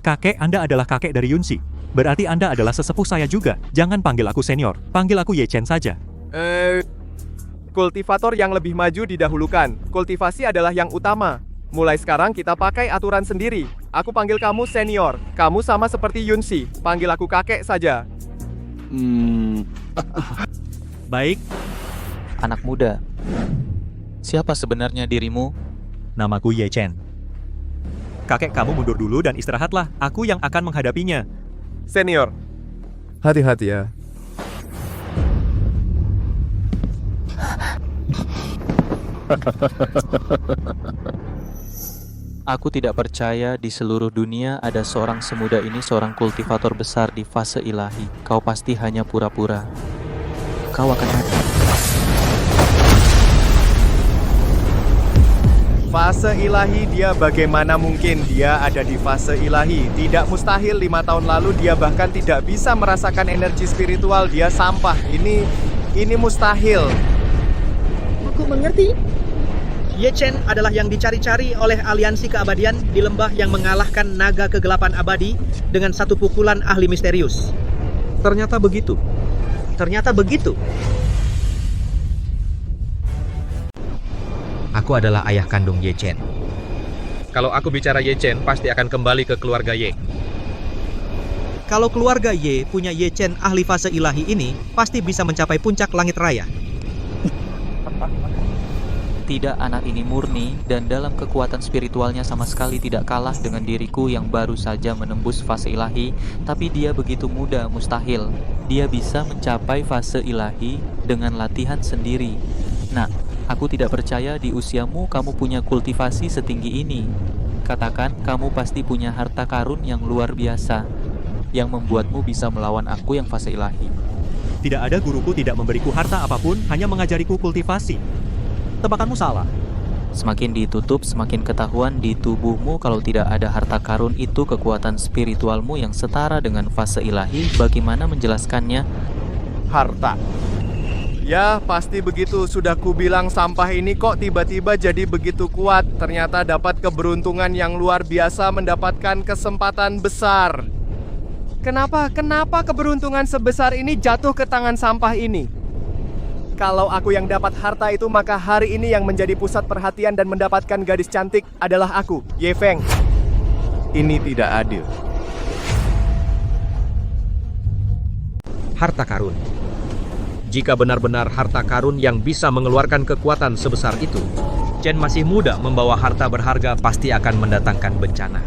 Kakek Anda adalah kakek dari Yunsi. Berarti Anda adalah sesepuh saya juga. Jangan panggil aku senior, panggil aku Ye Chen saja. Kultivator yang lebih maju didahulukan. Kultivasi adalah yang utama. Mulai sekarang kita pakai aturan sendiri. Aku panggil kamu senior. Kamu sama seperti Yunsi. Panggil aku kakek saja. Baik. Anak muda, siapa sebenarnya dirimu? Namaku Ye Chen. Kakek kamu mundur dulu dan istirahatlah. Aku yang akan menghadapinya. Senior, hati-hati ya. Aku tidak percaya di seluruh dunia ada seorang semuda ini, seorang kultivator besar di fase ilahi. Kau pasti hanya pura-pura. Kau akan mati. Fase ilahi, dia bagaimana mungkin dia ada di fase ilahi? Tidak mustahil. 5 tahun lalu dia bahkan tidak bisa merasakan energi spiritual. Dia sampah. Ini mustahil. Aku mengerti. Ye Chen adalah yang dicari-cari oleh aliansi keabadian di lembah yang mengalahkan naga kegelapan abadi dengan satu pukulan ahli misterius. Ternyata begitu. Ternyata begitu. Aku adalah ayah kandung Ye Chen. Kalau aku bicara Ye Chen, pasti akan kembali ke keluarga Ye. Kalau keluarga Ye punya Ye Chen ahli fase ilahi ini, pasti bisa mencapai puncak langit raya. Tidak, anak ini murni dan dalam kekuatan spiritualnya sama sekali tidak kalah dengan diriku yang baru saja menembus fase ilahi, tapi dia begitu muda, mustahil. Dia bisa mencapai fase ilahi dengan latihan sendiri. Nah, aku tidak percaya di usiamu kamu punya kultivasi setinggi ini. Katakan kamu pasti punya harta karun yang luar biasa, yang membuatmu bisa melawan aku yang fase ilahi. Tidak ada guruku tidak memberiku harta apapun, hanya mengajariku kultivasi. Tebakanmu salah. Semakin ditutup, semakin ketahuan di tubuhmu kalau tidak ada harta karun itu kekuatan spiritualmu yang setara dengan fase ilahi. Bagaimana menjelaskannya? Harta. Ya, pasti begitu. Sudah kubilang sampah ini kok tiba-tiba jadi begitu kuat. Ternyata dapat keberuntungan yang luar biasa mendapatkan kesempatan besar. Kenapa keberuntungan sebesar ini jatuh ke tangan sampah ini? Kalau aku yang dapat harta itu, maka hari ini yang menjadi pusat perhatian dan mendapatkan gadis cantik adalah aku, Ye Feng. Ini tidak adil. Harta karun. Jika benar-benar harta karun yang bisa mengeluarkan kekuatan sebesar itu, Chen masih muda membawa harta berharga pasti akan mendatangkan bencana.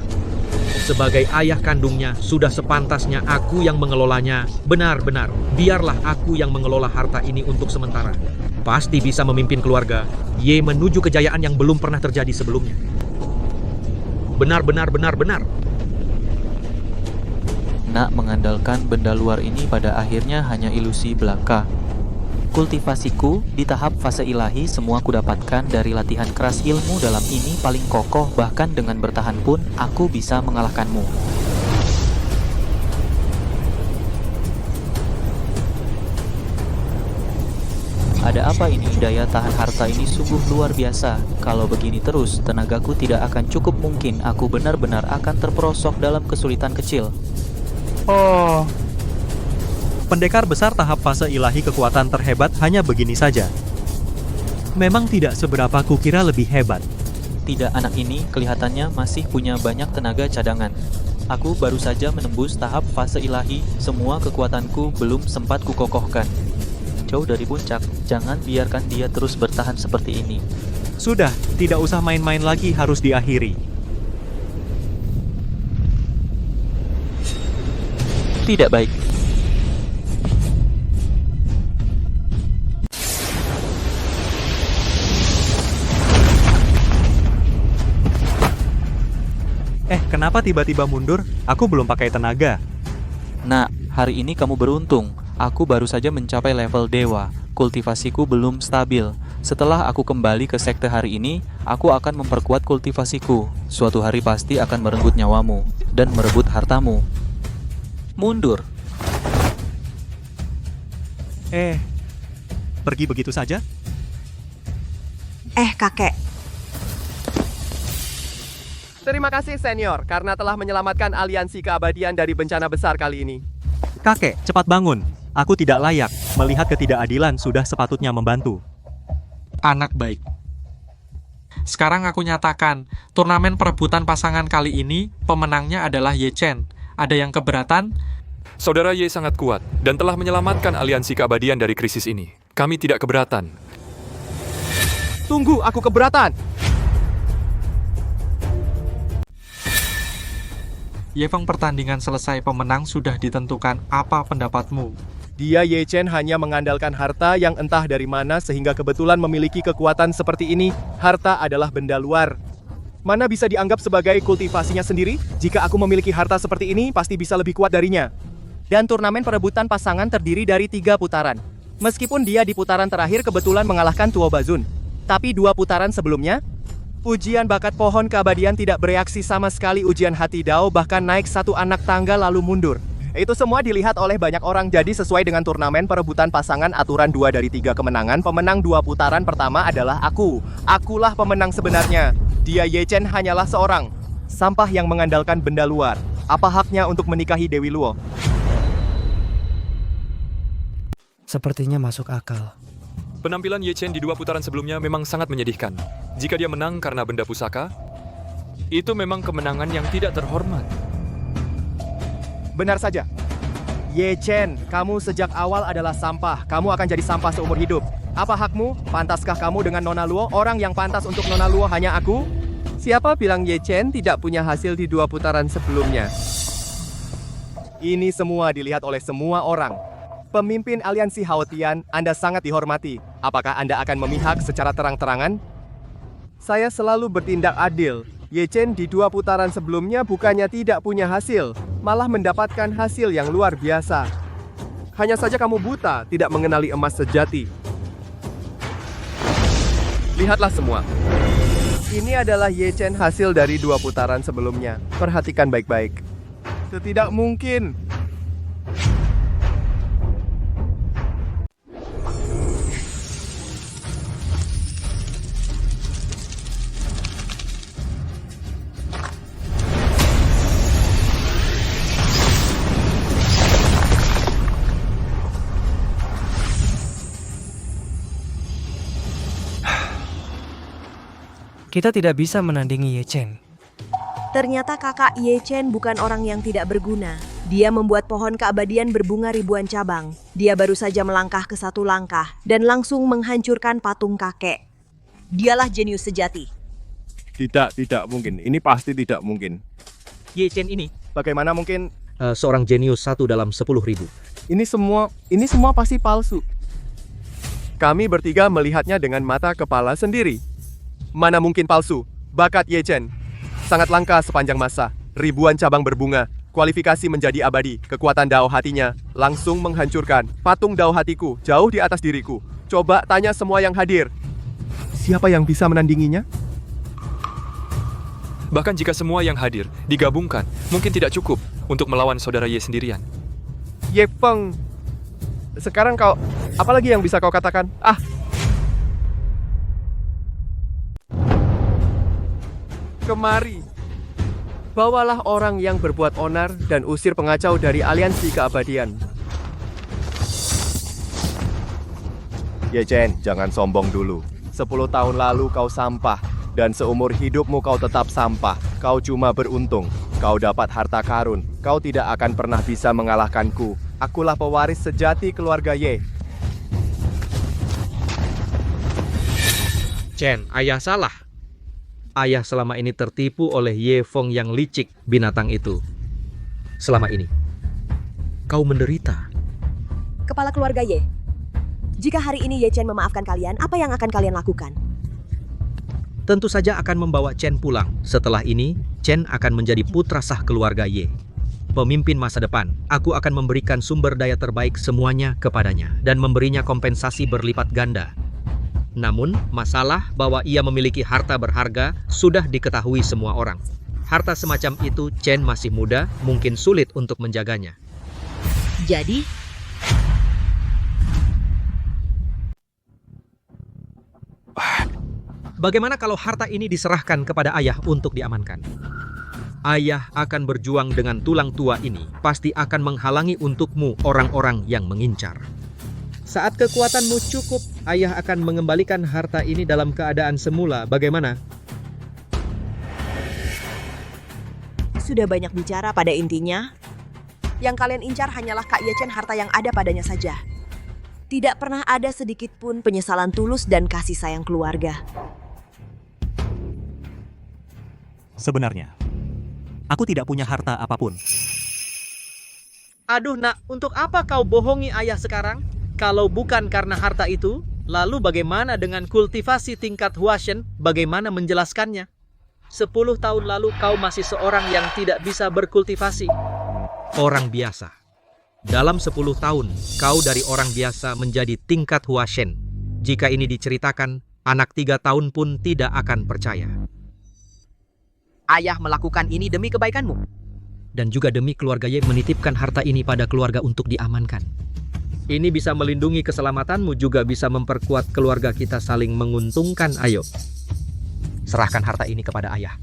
Sebagai ayah kandungnya, sudah sepantasnya aku yang mengelolanya. Benar-benar, biarlah aku yang mengelola harta ini untuk sementara. Pasti bisa memimpin keluarga Ye menuju kejayaan yang belum pernah terjadi sebelumnya. Benar-benar. Nak, mengandalkan benda luar ini pada akhirnya hanya ilusi belaka. Kultivasiku di tahap fase ilahi semua kudapatkan dari latihan keras ilmu dalam ini paling kokoh, bahkan dengan bertahan pun aku bisa mengalahkanmu. Ada apa ini? Daya tahan harta ini sungguh luar biasa. Kalau begini terus, tenagaku tidak akan cukup, mungkin aku benar-benar akan terperosok dalam kesulitan kecil. Oh. Pendekar besar tahap fase ilahi kekuatan terhebat hanya begini saja. Memang tidak seberapa kukira lebih hebat. Tidak, anak ini kelihatannya masih punya banyak tenaga cadangan. Aku baru saja menembus tahap fase ilahi, semua kekuatanku belum sempat kukokohkan. Jauh dari puncak, jangan biarkan dia terus bertahan seperti ini. Sudah, tidak usah main-main lagi, harus diakhiri. Tidak baik. Kenapa tiba-tiba mundur? Aku belum pakai tenaga. Nah, hari ini kamu beruntung. Aku baru saja mencapai level dewa. Kultivasiku belum stabil. Setelah aku kembali ke sekte hari ini, aku akan memperkuat kultivasiku. Suatu hari pasti akan merenggut nyawamu dan merebut hartamu. Mundur. Pergi begitu saja? Kakek. Terima kasih senior, karena telah menyelamatkan aliansi keabadian dari bencana besar kali ini. Kakek, cepat bangun. Aku tidak layak. Melihat ketidakadilan sudah sepatutnya membantu. Anak baik. Sekarang aku nyatakan, turnamen perebutan pasangan kali ini, pemenangnya adalah Ye Chen. Ada yang keberatan? Saudara Ye sangat kuat dan telah menyelamatkan aliansi keabadian dari krisis ini. Kami tidak keberatan. Tunggu, aku keberatan. Yefeng, pertandingan selesai, pemenang sudah ditentukan. Apa pendapatmu? Dia Ye Chen hanya mengandalkan harta yang entah dari mana sehingga kebetulan memiliki kekuatan seperti ini. Harta adalah benda luar. Mana bisa dianggap sebagai kultivasinya sendiri? Jika aku memiliki harta seperti ini, pasti bisa lebih kuat darinya. Dan turnamen perebutan pasangan terdiri dari 3 putaran. Meskipun dia di putaran terakhir kebetulan mengalahkan Tuo Bazun. Tapi 2 putaran sebelumnya, ujian bakat pohon keabadian tidak bereaksi sama sekali. Ujian hati Dao bahkan naik 1 anak tangga lalu mundur. Itu semua dilihat oleh banyak orang. Jadi sesuai dengan turnamen perebutan pasangan aturan 2 dari 3 kemenangan, pemenang 2 putaran pertama adalah aku. Akulah pemenang sebenarnya. Dia Ye Chen hanyalah seorang sampah yang mengandalkan benda luar. Apa haknya untuk menikahi Dewi Luo? Sepertinya masuk akal. Penampilan Ye Chen di 2 putaran sebelumnya memang sangat menyedihkan. Jika dia menang karena benda pusaka, itu memang kemenangan yang tidak terhormat. Benar saja. Ye Chen, kamu sejak awal adalah sampah. Kamu akan jadi sampah seumur hidup. Apa hakmu? Pantaskah kamu dengan Nona Luo? Orang yang pantas untuk Nona Luo hanya aku? Siapa bilang Ye Chen tidak punya hasil di 2 putaran sebelumnya? Ini semua dilihat oleh semua orang. Pemimpin aliansi Haotian, Anda sangat dihormati. Apakah Anda akan memihak secara terang-terangan? Saya selalu bertindak adil. Ye Chen di 2 putaran sebelumnya bukannya tidak punya hasil, malah mendapatkan hasil yang luar biasa. Hanya saja kamu buta, tidak mengenali emas sejati. Lihatlah semua. Ini adalah Ye Chen hasil dari 2 putaran sebelumnya. Perhatikan baik-baik. Tidak mungkin. Kita tidak bisa menandingi Ye Chen. Ternyata kakak Ye Chen bukan orang yang tidak berguna. Dia membuat pohon keabadian berbunga ribuan cabang. Dia baru saja melangkah ke 1 langkah dan langsung menghancurkan patung kakek. Dialah jenius sejati. Tidak mungkin. Ini pasti tidak mungkin. Ye Chen ini Bagaimana mungkin seorang jenius 1 dalam 10.000. ini semua pasti palsu. Kami bertiga melihatnya dengan mata kepala sendiri. Mana mungkin palsu? Bakat Ye Chen sangat langka sepanjang masa. Ribuan cabang berbunga, kualifikasi menjadi abadi, kekuatan dao hatinya langsung menghancurkan patung dao hatiku jauh di atas diriku. Coba tanya semua yang hadir. Siapa yang bisa menandinginya? Bahkan jika semua yang hadir digabungkan, mungkin tidak cukup untuk melawan saudara Ye sendirian. Ye Feng, sekarang kau, apa lagi yang bisa kau katakan? Kemari. Bawalah orang yang berbuat onar dan usir pengacau dari aliansi keabadian. Ye Chen, jangan sombong dulu. 10 tahun lalu kau sampah, dan seumur hidupmu kau tetap sampah. Kau cuma beruntung. Kau dapat harta karun. Kau tidak akan pernah bisa mengalahkanku. Akulah pewaris sejati keluarga Ye. Chen, ayah salah. Ayah selama ini tertipu oleh Ye Feng yang licik binatang itu. Selama ini, kau menderita. Kepala keluarga Ye, jika hari ini Ye Chen memaafkan kalian, apa yang akan kalian lakukan? Tentu saja akan membawa Chen pulang. Setelah ini, Chen akan menjadi putra sah keluarga Ye. Pemimpin masa depan, aku akan memberikan sumber daya terbaik semuanya kepadanya dan memberinya kompensasi berlipat ganda. Namun, masalah bahwa ia memiliki harta berharga sudah diketahui semua orang. Harta semacam itu Chen masih muda, mungkin sulit untuk menjaganya. Jadi, bagaimana kalau harta ini diserahkan kepada ayah untuk diamankan? Ayah akan berjuang dengan tulang tua ini, pasti akan menghalangi untukmu orang-orang yang mengincar. Saat kekuatanmu cukup, ayah akan mengembalikan harta ini dalam keadaan semula. Bagaimana? Sudah banyak bicara, pada intinya yang kalian incar hanyalah Kak Ye Chen, harta yang ada padanya saja. Tidak pernah ada sedikit pun penyesalan tulus dan kasih sayang keluarga. Sebenarnya, aku tidak punya harta apapun. Aduh nak, untuk apa kau bohongi ayah sekarang? Kalau bukan karena harta itu, lalu bagaimana dengan kultivasi tingkat Huashen? Bagaimana menjelaskannya? 10 tahun lalu kau masih seorang yang tidak bisa berkultivasi. Orang biasa. Dalam 10 tahun, kau dari orang biasa menjadi tingkat Huashen. Jika ini diceritakan, anak 3 tahun pun tidak akan percaya. Ayah melakukan ini demi kebaikanmu. Dan juga demi keluarga Ye menitipkan harta ini pada keluarga untuk diamankan. Ini bisa melindungi keselamatanmu, juga bisa memperkuat keluarga kita saling menguntungkan. Ayo, serahkan harta ini kepada ayah.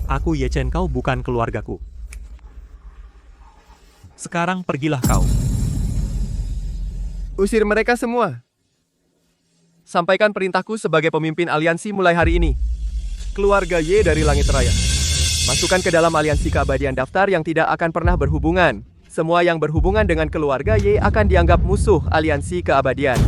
Aku Ye Chen, kau bukan keluargaku. Sekarang pergilah kau. Usir mereka semua. Sampaikan perintahku sebagai pemimpin aliansi mulai hari ini. Keluarga Ye dari Langit Raya. Masukkan ke dalam aliansi keabadian daftar yang tidak akan pernah berhubungan. Semua yang berhubungan dengan keluarga Ye akan dianggap musuh aliansi keabadian.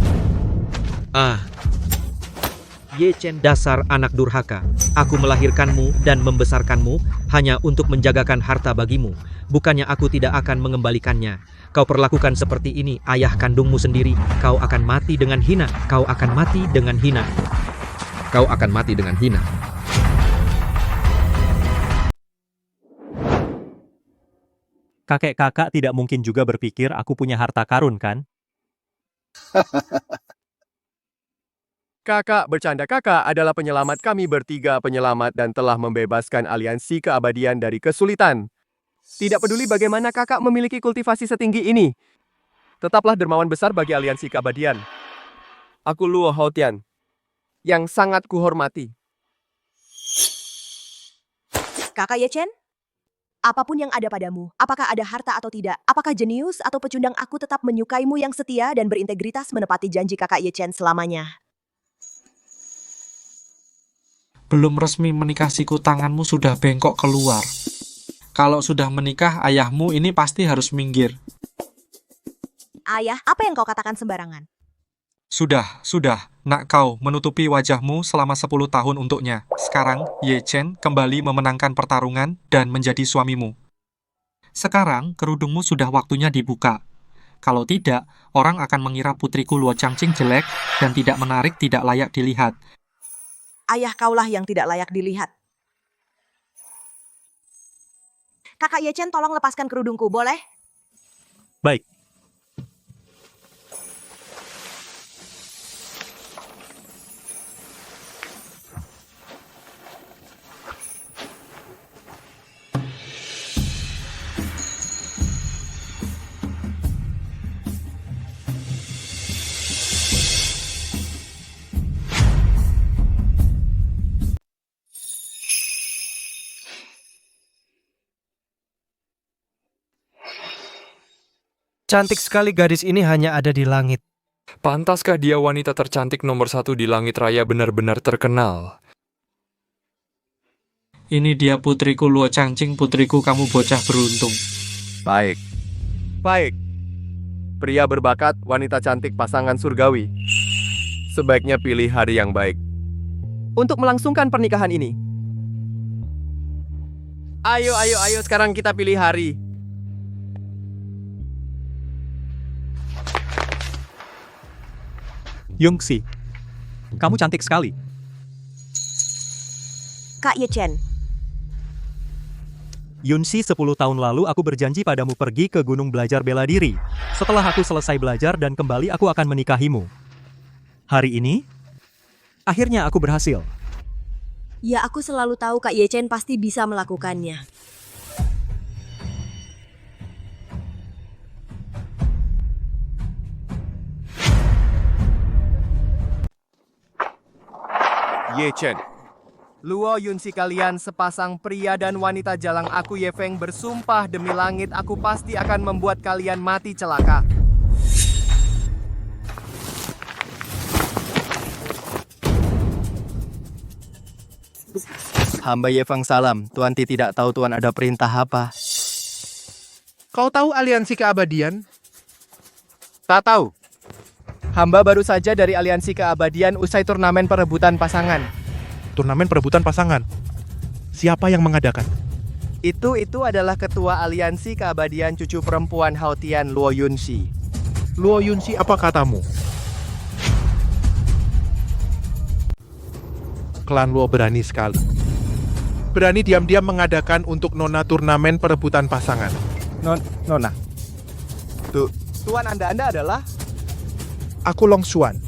Ye Chen, dasar anak durhaka. Aku melahirkanmu dan membesarkanmu hanya untuk menjagakan harta bagimu. Bukannya aku tidak akan mengembalikannya. Kau perlakukan seperti ini ayah kandungmu sendiri. Kau akan mati dengan hina. Kau akan mati dengan hina. Kau akan mati dengan hina. Kakek-kakak tidak mungkin juga berpikir aku punya harta karun, kan? Kakak bercanda, kakak adalah penyelamat kami bertiga, penyelamat dan telah membebaskan aliansi keabadian dari kesulitan. Tidak peduli bagaimana kakak memiliki kultivasi setinggi ini. Tetaplah dermawan besar bagi aliansi keabadian. Aku Luo Haotian, yang sangat kuhormati. Kakak Ye Chen, apapun yang ada padamu, apakah ada harta atau tidak, apakah jenius atau pecundang, aku tetap menyukaimu yang setia dan berintegritas menepati janji kakak Ye Chen selamanya. Belum resmi menikahsiku, tanganmu sudah bengkok keluar. Kalau sudah menikah, ayahmu ini pasti harus minggir. Ayah, apa yang kau katakan sembarangan? Sudah, nak kau menutupi wajahmu selama 10 tahun untuknya. Sekarang, Ye Chen kembali memenangkan pertarungan dan menjadi suamimu. Sekarang, kerudungmu sudah waktunya dibuka. Kalau tidak, orang akan mengira putriku Luo Changqing jelek dan tidak menarik, tidak layak dilihat. Ayah kaulah yang tidak layak dilihat. Kakak Ye Chen, tolong lepaskan kerudungku, boleh? Baik. Cantik sekali gadis ini hanya ada di langit. Pantaskah dia wanita tercantik nomor 1 di langit raya benar-benar terkenal? Ini dia putriku Luo Changqing, putriku kamu bocah beruntung. Baik. Pria berbakat, wanita cantik pasangan surgawi. Sebaiknya pilih hari yang baik untuk melangsungkan pernikahan ini. Ayo, sekarang kita pilih hari. Yongxi, kamu cantik sekali. Kak Ye Chen, Yunxi, 10 tahun lalu aku berjanji padamu pergi ke gunung belajar bela diri. Setelah aku selesai belajar dan kembali, aku akan menikahimu. Hari ini, akhirnya aku berhasil. ya aku selalu tahu Kak Ye Chen pasti bisa melakukannya. Ye Chen, Luo Yunxi, kalian sepasang pria dan wanita jalang aku Ye Feng bersumpah demi langit aku pasti akan membuat kalian mati celaka. Hamba Ye Feng salam, Tuan Ti tidak tahu Tuan ada perintah apa. Kau tahu aliansi keabadian? Tak tahu. Hamba baru saja dari aliansi keabadian usai turnamen perebutan pasangan. Turnamen perebutan pasangan? Siapa yang mengadakan? Itu adalah ketua aliansi keabadian cucu perempuan Haotian, Luo Yunxi. Luo Yunxi, apa katamu? Klan Luo berani sekali. Berani diam-diam mengadakan untuk Nona turnamen perebutan pasangan. Nona. Tuan Anda adalah? Aku Long Xuan.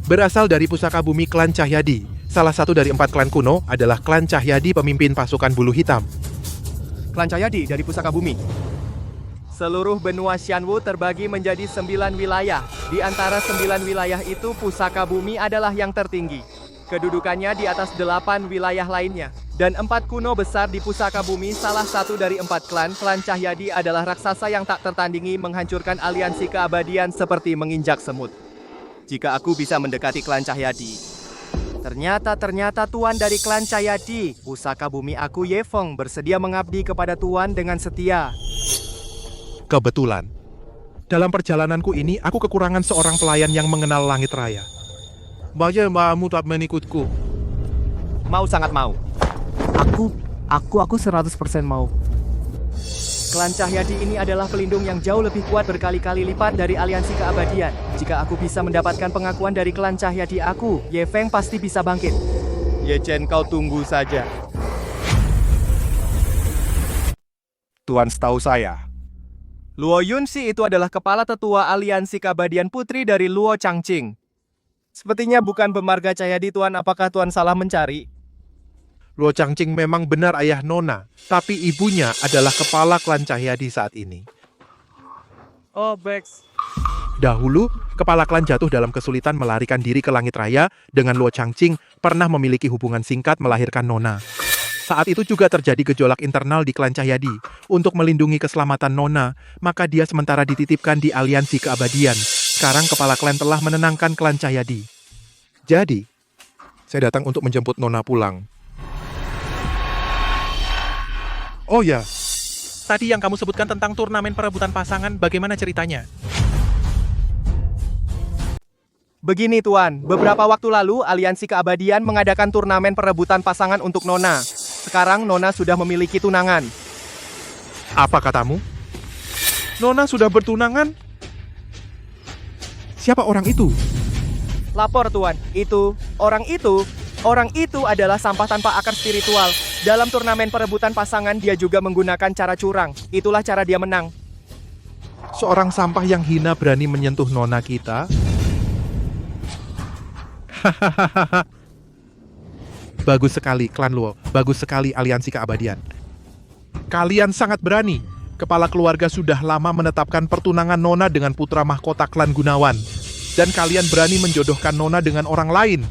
Berasal dari pusaka bumi klan Cahyadi. Salah satu dari 4 klan kuno adalah klan Cahyadi, pemimpin pasukan bulu hitam. Klan Cahyadi dari pusaka bumi. Seluruh benua Xianwu terbagi menjadi 9 wilayah. Di antara 9 wilayah itu pusaka bumi adalah yang tertinggi. Kedudukannya di atas 8 wilayah lainnya. Dan 4 kuno besar di pusaka bumi, salah satu dari 4 klan Cahyadi adalah raksasa yang tak tertandingi menghancurkan aliansi keabadian seperti menginjak semut. Jika aku bisa mendekati klan Cahyadi. Ternyata Tuan dari klan Cahyadi, pusaka bumi aku Ye Feng bersedia mengabdi kepada Tuan dengan setia. Kebetulan. Dalam perjalananku ini, aku kekurangan seorang pelayan yang mengenal langit raya. Bagaimana tak mengikutku? Mau, sangat mau. Aku 100% mau. Klan Cahyadi ini adalah pelindung yang jauh lebih kuat berkali-kali lipat dari aliansi keabadian. Jika aku bisa mendapatkan pengakuan dari klan Cahyadi aku, Ye Feng pasti bisa bangkit. Ye Chen, kau tunggu saja. Tuan, setahu saya, Luo Yunxi itu adalah kepala tetua aliansi keabadian putri dari Luo Changqing. Sepertinya bukan pemarga Cahyadi, Tuan. Apakah Tuan salah mencari? Luo Changqing memang benar ayah Nona, tapi ibunya adalah kepala klan Cahyadi saat ini. Oh, Bex. Dahulu, kepala klan jatuh dalam kesulitan melarikan diri ke langit raya dengan Luo Changqing pernah memiliki hubungan singkat melahirkan Nona. Saat itu juga terjadi gejolak internal di klan Cahyadi. Untuk melindungi keselamatan Nona, maka dia sementara dititipkan di aliansi keabadian. Sekarang kepala klan telah menenangkan klan Cahyadi. Jadi, saya datang untuk menjemput Nona pulang. Oh ya, tadi yang kamu sebutkan tentang turnamen perebutan pasangan, bagaimana ceritanya? Begini Tuan, beberapa waktu lalu Aliansi Keabadian mengadakan turnamen perebutan pasangan untuk Nona. Sekarang Nona sudah memiliki tunangan. Apa katamu? Nona sudah bertunangan? Siapa orang itu? Lapor Tuan, orang itu adalah sampah tanpa akar spiritual. Dalam turnamen perebutan pasangan dia juga menggunakan cara curang. Itulah cara dia menang. Seorang sampah yang hina berani menyentuh Nona kita? Hahaha. Bagus sekali, Klan Luo. Bagus sekali Aliansi Keabadian. Kalian sangat berani. Kepala keluarga sudah lama menetapkan pertunangan Nona dengan putra mahkota Klan Gunawan. Dan kalian berani menjodohkan Nona dengan orang lain.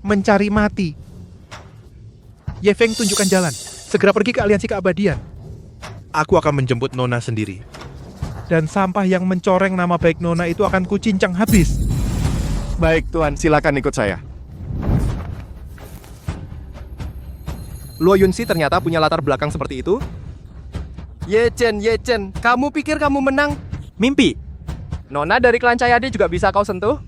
Mencari mati. Ye Feng, tunjukkan jalan. Segera pergi ke Aliansi Keabadian. Aku akan menjemput Nona sendiri. Dan sampah yang mencoreng nama baik Nona itu akan kucincang habis. Baik Tuan, silakan ikut saya. Luo Yunxi ternyata punya latar belakang seperti itu. Ye Chen, kamu pikir kamu menang? Mimpi. Nona dari klan Cahyadi juga bisa kau sentuh?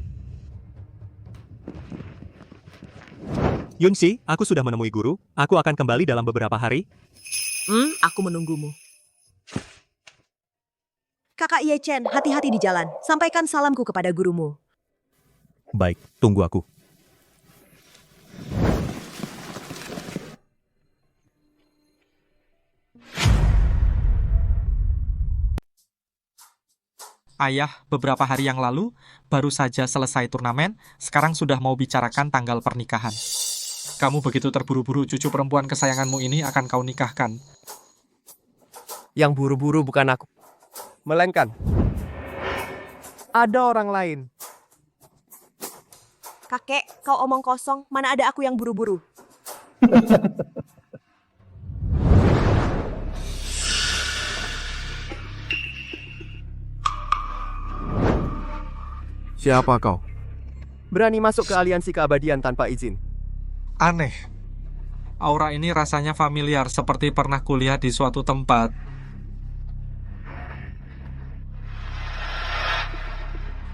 Yunxi, aku sudah menemui guru. Aku akan kembali dalam beberapa hari. Aku menunggumu. Kakak Ye Chen, hati-hati di jalan. Sampaikan salamku kepada gurumu. Baik, tunggu aku. Ayah, beberapa hari yang lalu, baru saja selesai turnamen, sekarang sudah mau bicarakan tanggal pernikahan. Kamu begitu terburu-buru, cucu perempuan kesayanganmu ini akan kau nikahkan. Yang buru-buru bukan aku, melainkan ada orang lain. Kakek, kau omong kosong, mana ada aku yang buru-buru. Siapa kau? Berani masuk ke Aliansi Keabadian tanpa izin. Aneh. Aura ini rasanya familiar, seperti pernah kuliah di suatu tempat.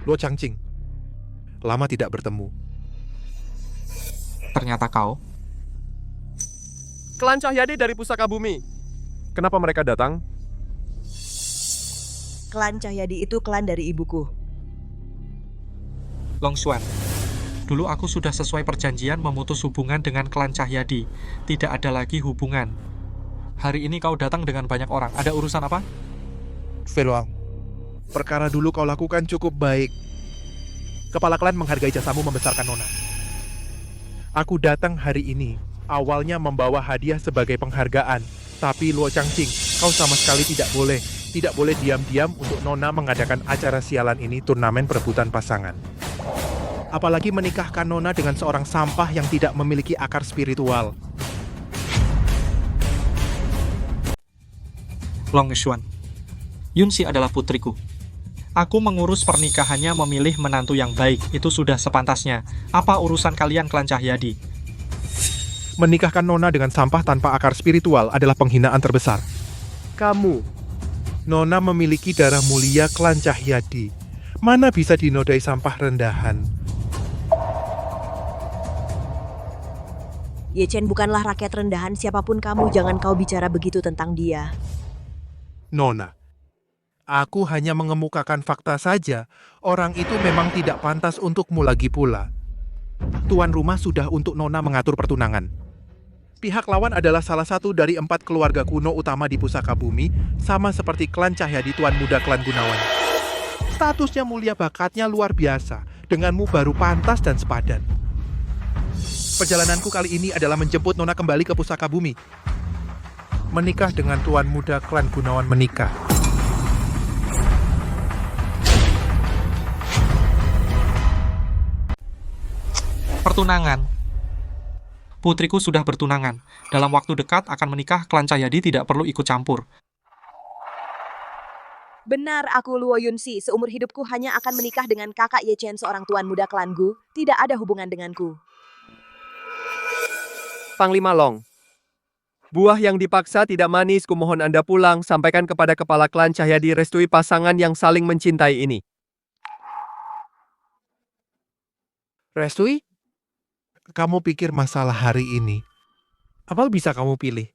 Luo Changqing, lama tidak bertemu. Ternyata kau. Klan Cahyadi dari Pusaka Bumi. Kenapa mereka datang? Klan Cahyadi itu klan dari ibuku. Long Xuan, dulu aku sudah sesuai perjanjian memutus hubungan dengan klan Cahyadi. Tidak ada lagi hubungan. Hari ini kau datang dengan banyak orang. Ada urusan apa? Feluang, perkara dulu kau lakukan cukup baik. Kepala klan menghargai jasamu membesarkan Nona. Aku datang hari ini, awalnya membawa hadiah sebagai penghargaan. Tapi Luo Changqing, kau sama sekali tidak boleh diam-diam untuk Nona mengadakan acara sialan ini, turnamen perebutan pasangan. Apalagi menikahkan Nona dengan seorang sampah yang tidak memiliki akar spiritual. Long Xuan, Yunxi adalah putriku. Aku mengurus pernikahannya, memilih menantu yang baik. Itu sudah sepantasnya. Apa urusan kalian klan Cahyadi? Menikahkan Nona dengan sampah tanpa akar spiritual adalah penghinaan terbesar. Kamu. Nona memiliki darah mulia klan Cahyadi. Mana bisa dinodai sampah rendahan? Ye Chen bukanlah rakyat rendahan, siapapun kamu, jangan kau bicara begitu tentang dia. Nona, aku hanya mengemukakan fakta saja. Orang itu memang tidak pantas untukmu lagi pula. Tuan rumah sudah untuk Nona mengatur pertunangan. Pihak lawan adalah salah satu dari 4 keluarga kuno utama di Pusaka Bumi, sama seperti klan Cahyadi, tuan muda klan Gunawan. Statusnya mulia, bakatnya luar biasa. Denganmu baru pantas dan sepadan. Perjalananku kali ini adalah menjemput Nona kembali ke Pusaka Bumi. Menikah dengan tuan muda klan Gunawan menikah. Pertunangan. Putriku sudah bertunangan. Dalam waktu dekat akan menikah, klan Cahyadi tidak perlu ikut campur. Benar, aku Luo Yunxi. Seumur hidupku hanya akan menikah dengan kakak Ye Chen, seorang tuan muda klanku. Tidak ada hubungan denganku. Panglima Long. Buah yang dipaksa tidak manis, kumohon Anda pulang. Sampaikan kepada kepala klan Cahyadi restui pasangan yang saling mencintai ini. Restui, kamu pikir masalah hari ini, apa bisa kamu pilih?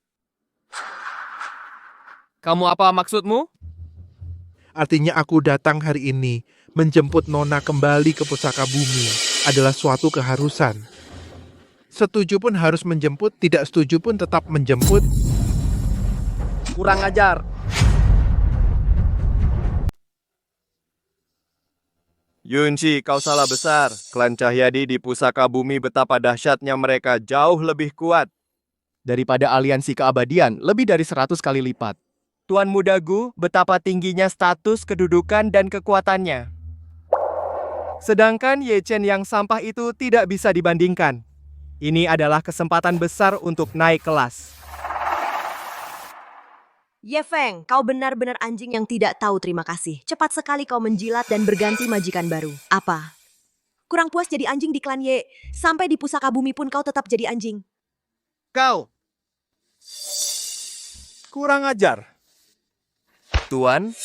Kamu apa maksudmu? Artinya aku datang hari ini menjemput Nona kembali ke pusaka bumi adalah suatu keharusan. Setuju pun harus menjemput, tidak setuju pun tetap menjemput. Kurang ajar. Yunci, kau salah besar. Klan Cahyadi di pusaka bumi betapa dahsyatnya mereka jauh lebih kuat daripada aliansi keabadian, lebih dari 100 kali lipat. Tuan Muda Gu, betapa tingginya status, kedudukan, dan kekuatannya. Sedangkan Ye Chen yang sampah itu tidak bisa dibandingkan. Ini adalah kesempatan besar untuk naik kelas. Ye Feng, kau benar-benar anjing yang tidak tahu terima kasih. Cepat sekali kau menjilat dan berganti majikan baru. Apa? Kurang puas jadi anjing di klan Ye. Sampai di pusaka bumi pun kau tetap jadi anjing. Kau kurang ajar. Tuan,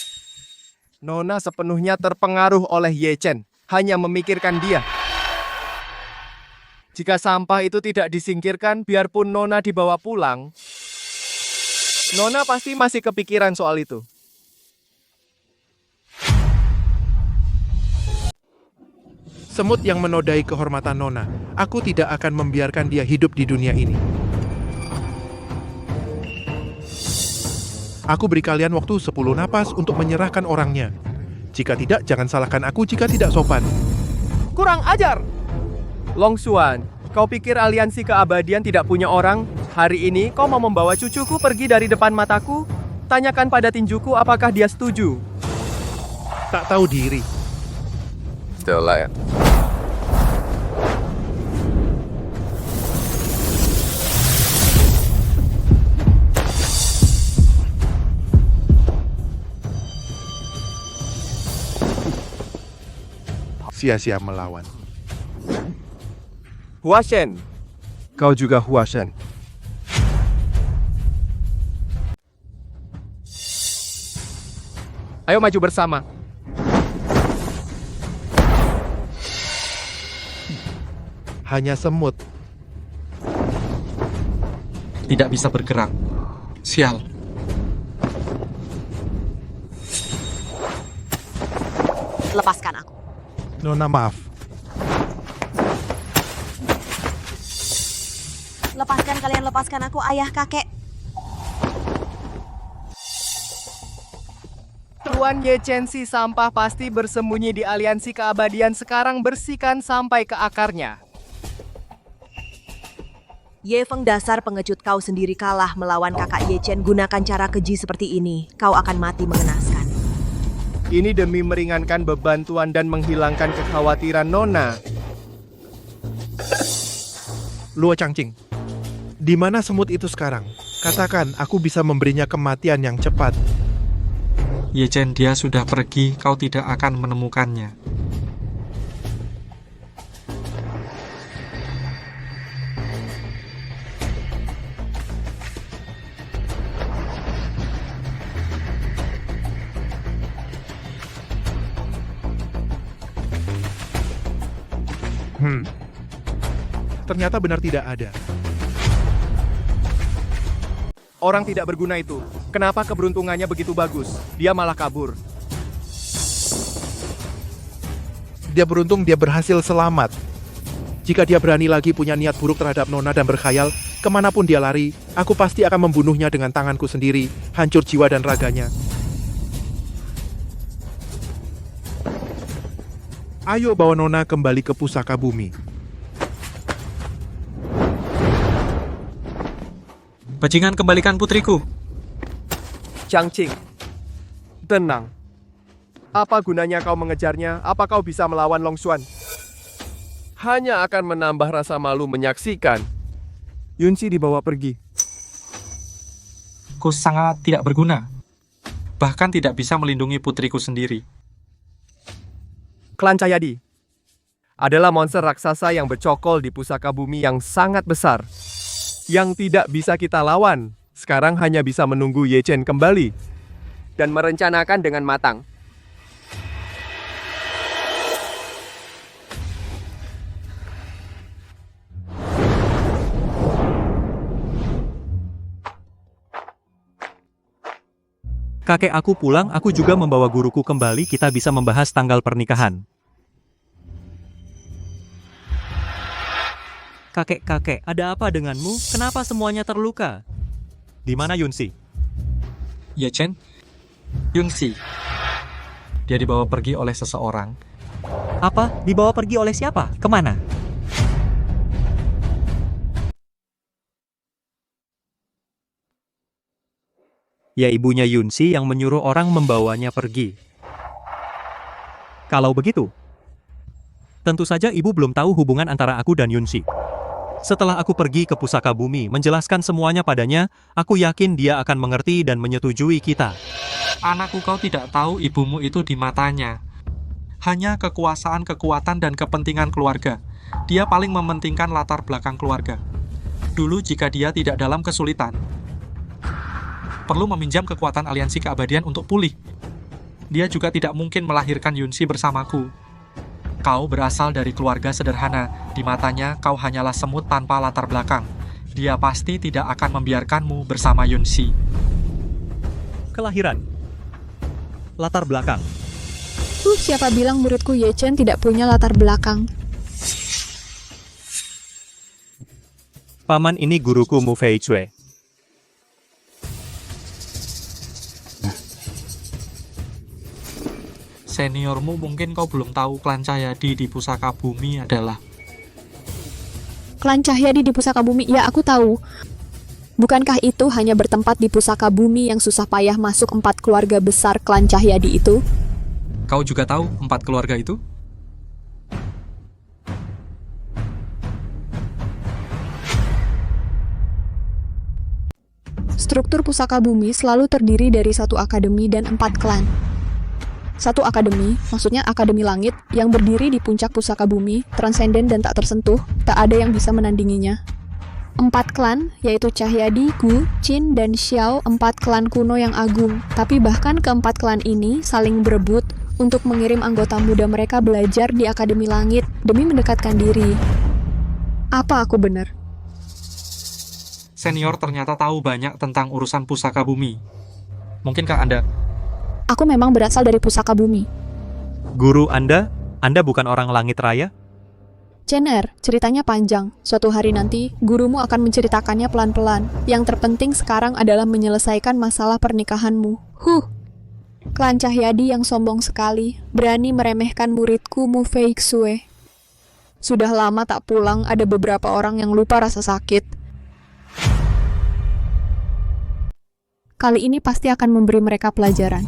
Nona sepenuhnya terpengaruh oleh Ye Chen, hanya memikirkan dia. Jika sampah itu tidak disingkirkan, biarpun Nona dibawa pulang, Nona pasti masih kepikiran soal itu. Semut yang menodai kehormatan Nona, aku tidak akan membiarkan dia hidup di dunia ini. Aku beri kalian waktu 10 napas untuk menyerahkan orangnya. Jika tidak, jangan salahkan aku jika tidak sopan. Kurang ajar! Long Xuan, kau pikir aliansi keabadian tidak punya orang? Hari ini kau mau membawa cucuku pergi dari depan mataku? Tanyakan pada tinjuku apakah dia setuju. Tak tahu diri. Itulah ya. Sia-sia melawan. Hua Shen, kau juga Hua Shen. Ayo maju bersama. Hanya semut. Tidak bisa bergerak. Sial. Lepaskan aku. Nona, maaf. Lepaskan kalian, lepaskan aku, ayah, kakek. Tuan Ye Chen si sampah pasti bersembunyi di aliansi keabadian, sekarang bersihkan sampai ke akarnya. Ye Feng, dasar pengecut, kau sendiri kalah melawan kakak Ye Chen. Gunakan cara keji seperti ini, kau akan mati mengenaskan. Ini demi meringankan beban Tuan dan menghilangkan kekhawatiran Nona. Luo Changqing, di mana semut itu sekarang? Katakan, aku bisa memberinya kematian yang cepat. Ye Chen, dia sudah pergi, kau tidak akan menemukannya. Ternyata benar tidak ada. Orang tidak berguna itu, kenapa keberuntungannya begitu bagus? Dia malah kabur. Dia beruntung dia berhasil selamat. Jika dia berani lagi punya niat buruk terhadap Nona dan berkhayal, kemanapun dia lari, aku pasti akan membunuhnya dengan tanganku sendiri, hancur jiwa dan raganya. Ayo bawa Nona kembali ke pusaka bumi. Bajingan, kembalikan putriku. Changqing, tenang. Apa gunanya kau mengejarnya? Apa kau bisa melawan Long Xuan? Hanya akan menambah rasa malu menyaksikan Yunci dibawa pergi. Aku sangat tidak berguna. Bahkan tidak bisa melindungi putriku sendiri. Klan Cahyadi adalah monster raksasa yang bercokol di pusaka bumi yang sangat besar, yang tidak bisa kita lawan. Sekarang hanya bisa menunggu Ye Chen kembali dan merencanakan dengan matang. Kakek aku pulang, aku juga membawa guruku kembali, kita bisa membahas tanggal pernikahan. Kakek, ada apa denganmu? Kenapa semuanya terluka? Di mana Yunsi? Ye Chen, Yunsi. Dia dibawa pergi oleh seseorang. Apa? Dibawa pergi oleh siapa? Kemana? Ya, ibunya Yunsi yang menyuruh orang membawanya pergi. Kalau begitu, tentu saja ibu belum tahu hubungan antara aku dan Yunsi. Setelah aku pergi ke Pusaka Bumi menjelaskan semuanya padanya, aku yakin dia akan mengerti dan menyetujui kita. Anakku, kau tidak tahu ibumu itu di matanya hanya kekuasaan, kekuatan, dan kepentingan keluarga. Dia paling mementingkan latar belakang keluarga. Dulu jika dia tidak dalam kesulitan, perlu meminjam kekuatan aliansi keabadian untuk pulih. Dia juga tidak mungkin melahirkan Yunsi bersamaku. Kau berasal dari keluarga sederhana. Di matanya, kau hanyalah semut tanpa latar belakang. Dia pasti tidak akan membiarkanmu bersama Yunsi. Kelahiran. Latar belakang. Siapa bilang muridku Ye Chen tidak punya latar belakang? Paman, ini guruku Mu Fei Cui. Seniormu mungkin kau belum tahu, klan Cahyadi di Pusaka Bumi adalah... Klan Cahyadi di Pusaka Bumi, ya aku tahu. Bukankah itu hanya bertempat di Pusaka Bumi yang susah payah masuk 4 keluarga besar klan Cahyadi itu? Kau juga tahu 4 keluarga itu? Struktur Pusaka Bumi selalu terdiri dari 1 akademi dan 4 klan. 1 akademi, maksudnya Akademi Langit, yang berdiri di puncak Pusaka Bumi, transenden dan tak tersentuh, tak ada yang bisa menandinginya. 4 klan, yaitu Cahyadi, Gu, Qin, dan Xiao, 4 klan kuno yang agung. Tapi bahkan keempat klan ini saling berebut untuk mengirim anggota muda mereka belajar di Akademi Langit demi mendekatkan diri. Apa aku benar? Senior ternyata tahu banyak tentang urusan Pusaka Bumi. Mungkinkah Anda? Aku memang berasal dari Pusaka Bumi. Guru Anda bukan orang Langit Raya? Chen, ceritanya panjang. Suatu hari nanti, gurumu akan menceritakannya pelan-pelan. Yang terpenting sekarang adalah menyelesaikan masalah pernikahanmu. Klan Cahyadi yang sombong sekali, berani meremehkan muridku Mu Fei Cui. Sudah lama tak pulang, ada beberapa orang yang lupa rasa sakit. Kali ini pasti akan memberi mereka pelajaran.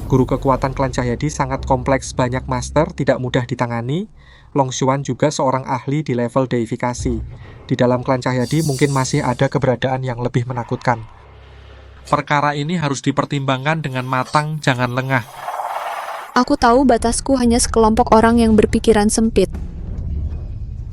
Guru kekuatan klan Cahyadi sangat kompleks, banyak master, tidak mudah ditangani. Long Xuan juga seorang ahli di level deifikasi. Di dalam klan Cahyadi mungkin masih ada keberadaan yang lebih menakutkan. Perkara ini harus dipertimbangkan dengan matang, jangan lengah. Aku tahu batasku hanya sekelompok orang yang berpikiran sempit.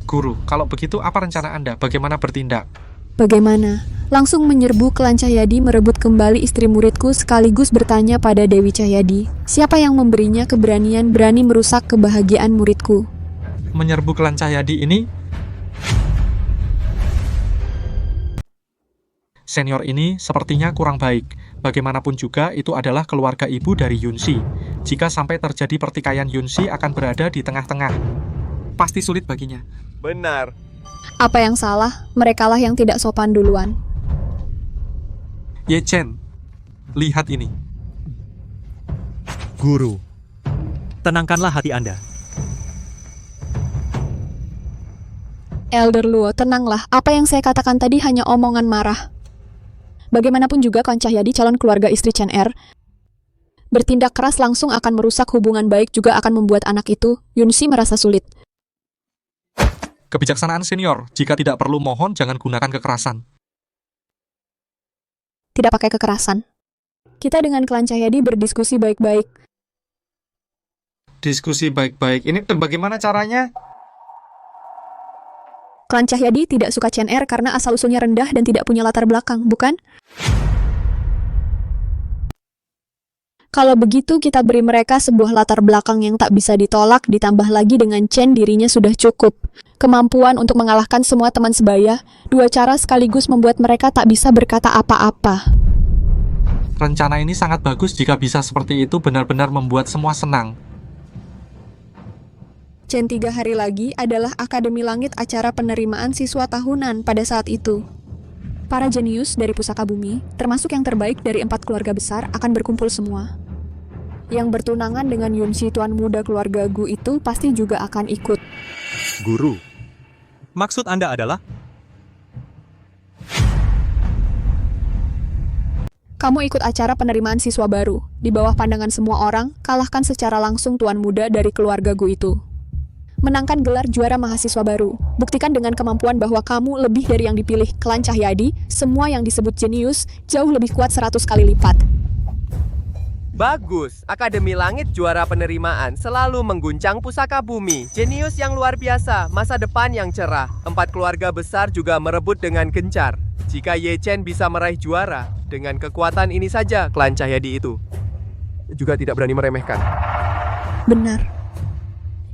Guru, kalau begitu apa rencana Anda? Bagaimana bertindak? Bagaimana? Langsung menyerbu klan Cahyadi merebut kembali istri muridku sekaligus bertanya pada Dewi Cahyadi, siapa yang memberinya keberanian berani merusak kebahagiaan muridku? Menyerbu klan Cahyadi ini? Senior ini sepertinya kurang baik. Bagaimanapun juga itu adalah keluarga ibu dari Yunsi. Jika sampai terjadi pertikaian, Yunsi akan berada di tengah-tengah. Pasti sulit baginya. Benar. Apa yang salah? Merekalah yang tidak sopan duluan. Ye Chen, lihat ini. Guru, tenangkanlah hati Anda. Elder Luo, tenanglah. Apa yang saya katakan tadi hanya omongan marah. Bagaimanapun juga klan Cahyadi calon keluarga istri Chen Er. Bertindak keras langsung akan merusak hubungan baik, juga akan membuat anak itu, Yunsi, merasa sulit. Kebijaksanaan senior, jika tidak perlu mohon jangan gunakan kekerasan. Tidak pakai kekerasan. Kita dengan klan Cahyadi berdiskusi baik-baik. Diskusi baik-baik, ini bagaimana caranya? Klan Cahyadi tidak suka Chen Er karena asal-usulnya rendah dan tidak punya latar belakang, bukan? Kalau begitu kita beri mereka sebuah latar belakang yang tak bisa ditolak, ditambah lagi dengan Chen dirinya sudah cukup. Kemampuan untuk mengalahkan semua teman sebaya, 2 cara sekaligus membuat mereka tak bisa berkata apa-apa. Rencana ini sangat bagus jika bisa seperti itu, benar-benar membuat semua senang. Chen 3 hari lagi adalah Akademi Langit acara penerimaan siswa tahunan pada saat itu. Para jenius dari Pusaka Bumi, termasuk yang terbaik dari 4 keluarga besar, akan berkumpul semua. Yang bertunangan dengan Yunxi tuan muda keluarga Gu itu pasti juga akan ikut. Guru, maksud Anda adalah? Kamu ikut acara penerimaan siswa baru. Di bawah pandangan semua orang, kalahkan secara langsung tuan muda dari keluarga Gu itu. Menangkan gelar juara mahasiswa baru. Buktikan dengan kemampuan bahwa kamu lebih dari yang dipilih. Klan Cahyadi, semua yang disebut jenius, jauh lebih kuat 100 kali lipat. Bagus, Akademi Langit juara penerimaan selalu mengguncang Pusaka Bumi. Jenius yang luar biasa, masa depan yang cerah. 4 keluarga besar juga merebut dengan gencar. Jika Ye Chen bisa meraih juara, dengan kekuatan ini saja klan Cahyadi itu juga tidak berani meremehkan. Benar.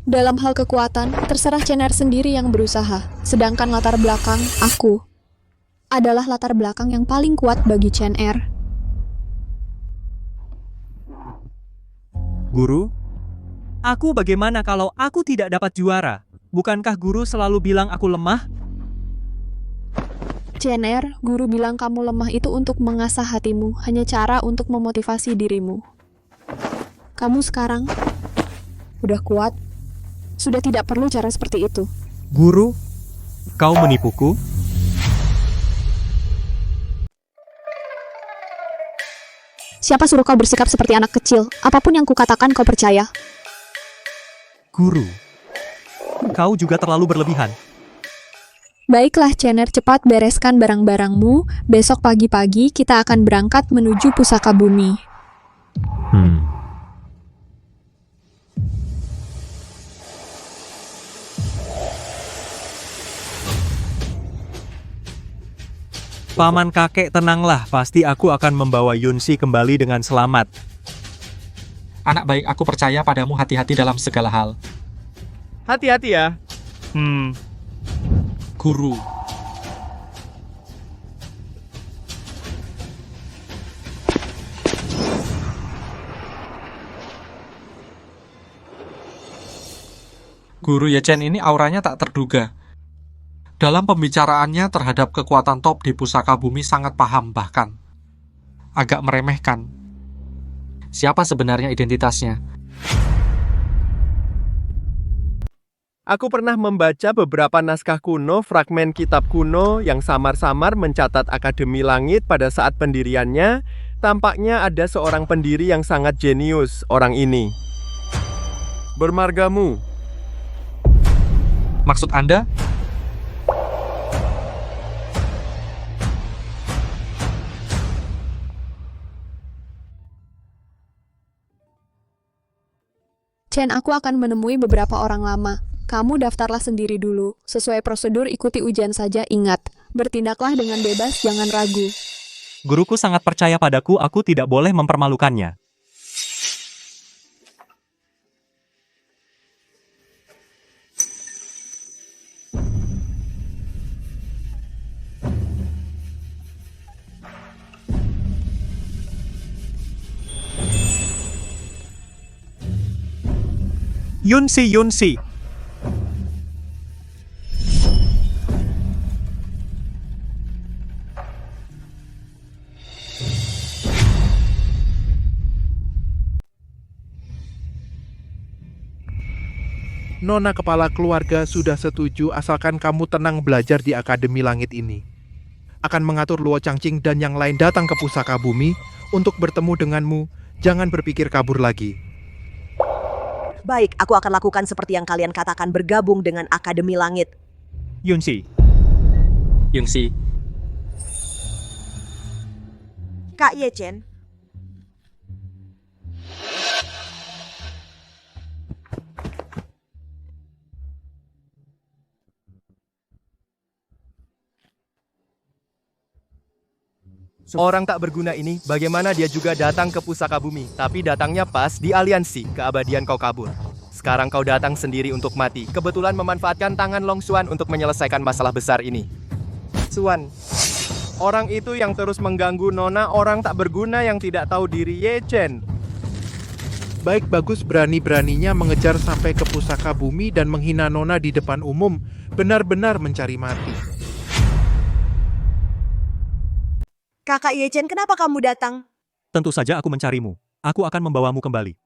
Dalam hal kekuatan, terserah Chen Er sendiri yang berusaha. Sedangkan latar belakang, aku, adalah latar belakang yang paling kuat bagi Chen Er. Guru, aku bagaimana kalau aku tidak dapat juara? Bukankah guru selalu bilang aku lemah? Chen Er, guru bilang kamu lemah itu untuk mengasah hatimu, hanya cara untuk memotivasi dirimu. Kamu sekarang udah kuat, sudah tidak perlu cara seperti itu. Guru, kau menipuku? Siapa suruh kau bersikap seperti anak kecil? Apapun yang kukatakan kau percaya. Guru, kau juga terlalu berlebihan. Baiklah Chen Er, cepat bereskan barang-barangmu. Besok pagi-pagi kita akan berangkat menuju Pusaka Bumi. Paman kakek, tenanglah, pasti aku akan membawa Yunxi kembali dengan selamat. Anak baik, aku percaya padamu, hati-hati dalam segala hal. Hati-hati ya. Guru. Guru Ye Chen ini auranya tak terduga. Dalam pembicaraannya terhadap kekuatan top di Pusaka Bumi sangat paham, bahkan agak meremehkan. Siapa sebenarnya identitasnya? Aku pernah membaca beberapa naskah kuno, fragmen kitab kuno yang samar-samar mencatat Akademi Langit pada saat pendiriannya. Tampaknya ada seorang pendiri yang sangat jenius, orang ini. Bermargamu. Maksud Anda? Chen, aku akan menemui beberapa orang lama. Kamu daftarlah sendiri dulu. Sesuai prosedur, ikuti ujian saja. Ingat, bertindaklah dengan bebas, jangan ragu. Guruku sangat percaya padaku, aku tidak boleh mempermalukannya. Yunxi. Nona kepala keluarga sudah setuju asalkan kamu tenang belajar di Akademi Langit ini. Akan mengatur Luo Changqing dan yang lain datang ke Pusaka Bumi untuk bertemu denganmu. Jangan berpikir kabur lagi. Baik, aku akan lakukan seperti yang kalian katakan, bergabung dengan Akademi Langit. Yunxi. Kak Ye Chen. Orang tak berguna ini, bagaimana dia juga datang ke Pusaka Bumi, tapi datangnya pas di aliansi, keabadian kau kabur. Sekarang kau datang sendiri untuk mati, kebetulan memanfaatkan tangan Long Xuan untuk menyelesaikan masalah besar ini. Xuan, Orang itu yang terus mengganggu Nona, orang tak berguna yang tidak tahu diri Ye Chen. Baik Bagus berani-beraninya mengejar sampai ke pusaka bumi dan menghina Nona di depan umum, benar-benar mencari mati. Kakak Ye Chen, kenapa kamu datang? Tentu saja aku mencarimu. Aku akan membawamu kembali.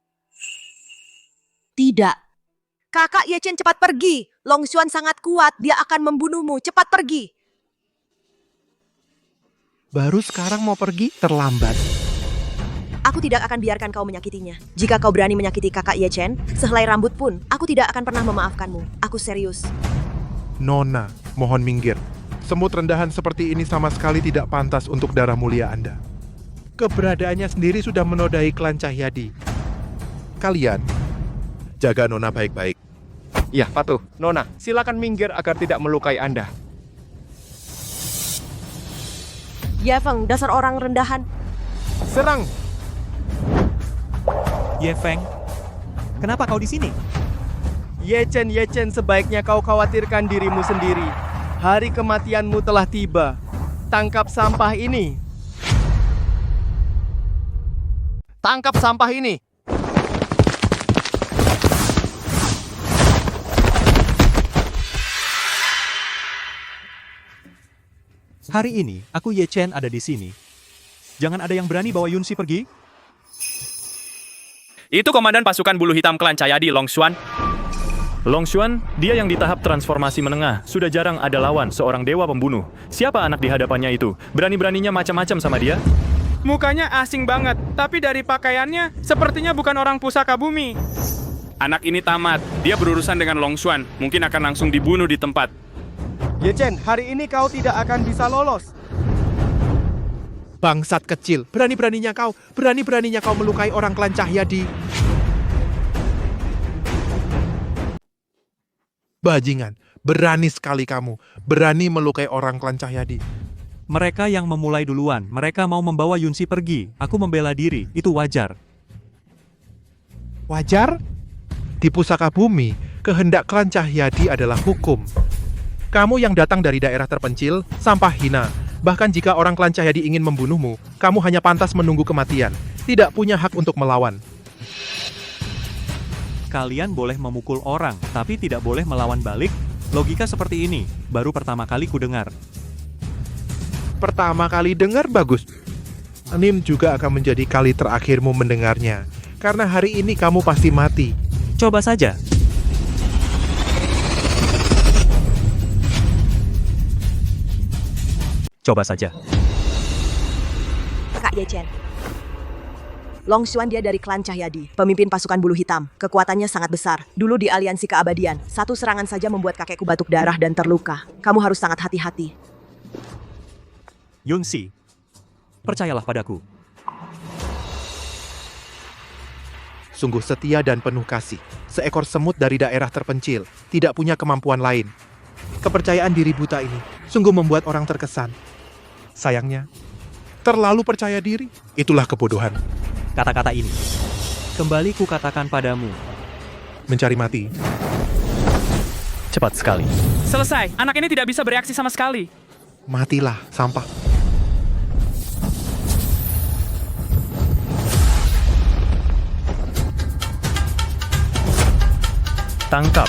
Tidak. Kakak Ye Chen, cepat pergi. Long Xuan sangat kuat, dia akan membunuhmu. Cepat pergi. Baru sekarang mau pergi, terlambat. Aku tidak akan biarkan kau menyakitinya. Jika kau berani menyakiti kakak Ye Chen, sehelai rambut pun, aku tidak akan pernah memaafkanmu. Aku serius. Nona, mohon minggir. Semut rendahan seperti ini sama sekali tidak pantas untuk darah mulia Anda. Keberadaannya sendiri sudah menodai klan Cahyadi. Kalian, jaga Nona baik-baik. Ya, patuh. Nona, silakan minggir agar tidak melukai Anda. Ye Feng, dasar orang rendahan. Serang! Ye Feng, kenapa kau di sini? Ye Chen, sebaiknya kau khawatirkan dirimu sendiri. Hari kematianmu telah tiba. Tangkap sampah ini. Tangkap sampah ini. Hari ini, aku Ye Chen ada di sini. Jangan ada yang berani bawa Yunxi pergi. Itu komandan pasukan bulu hitam klan Cahyadi, Long Xuan. Long Xuan, dia yang di tahap transformasi menengah. Sudah jarang ada lawan, seorang dewa pembunuh. Siapa anak di hadapannya itu? Berani-beraninya macam-macam sama dia? Mukanya asing banget, tapi dari pakaiannya sepertinya bukan orang pusaka bumi. Anak ini tamat. Dia berurusan dengan Long Xuan. Mungkin akan langsung dibunuh di tempat. Ye Chen, hari ini kau tidak akan bisa lolos. Bangsat kecil, berani-beraninya kau melukai orang klan Cahyadi. Bajingan, berani sekali kamu, berani melukai orang klan Cahyadi. Mereka yang memulai duluan, mereka mau membawa Yunxi pergi. Aku membela diri, itu wajar. Wajar? Di pusaka bumi, kehendak klan Cahyadi adalah hukum. Kamu yang datang dari daerah terpencil, sampah hina. Bahkan jika orang klan Cahyadi ingin membunuhmu, kamu hanya pantas menunggu kematian. Tidak punya hak untuk melawan. Kalian boleh memukul orang, tapi tidak boleh melawan balik. Logika seperti ini, baru pertama kali ku dengar. Pertama kali dengar bagus. Nim juga akan menjadi kali terakhirmu mendengarnya. Karena hari ini kamu pasti mati. Coba saja. Coba saja. Kak Ye Chen. Long Xuan dia dari klan Cahyadi, pemimpin pasukan bulu hitam. Kekuatannya sangat besar. Dulu di aliansi keabadian, satu serangan saja membuat kakekku batuk darah dan terluka. Kamu harus sangat hati-hati. Yunxi, percayalah padaku. Sungguh setia dan penuh kasih. Seekor semut dari daerah terpencil, tidak punya kemampuan lain. Kepercayaan diri buta ini sungguh membuat orang terkesan. Sayangnya, terlalu percaya diri. Itulah kebodohan. Kata-kata ini, kembali ku katakan padamu. Mencari mati. Cepat sekali. Selesai, anak ini tidak bisa bereaksi sama sekali. Matilah, sampah. Tangkap.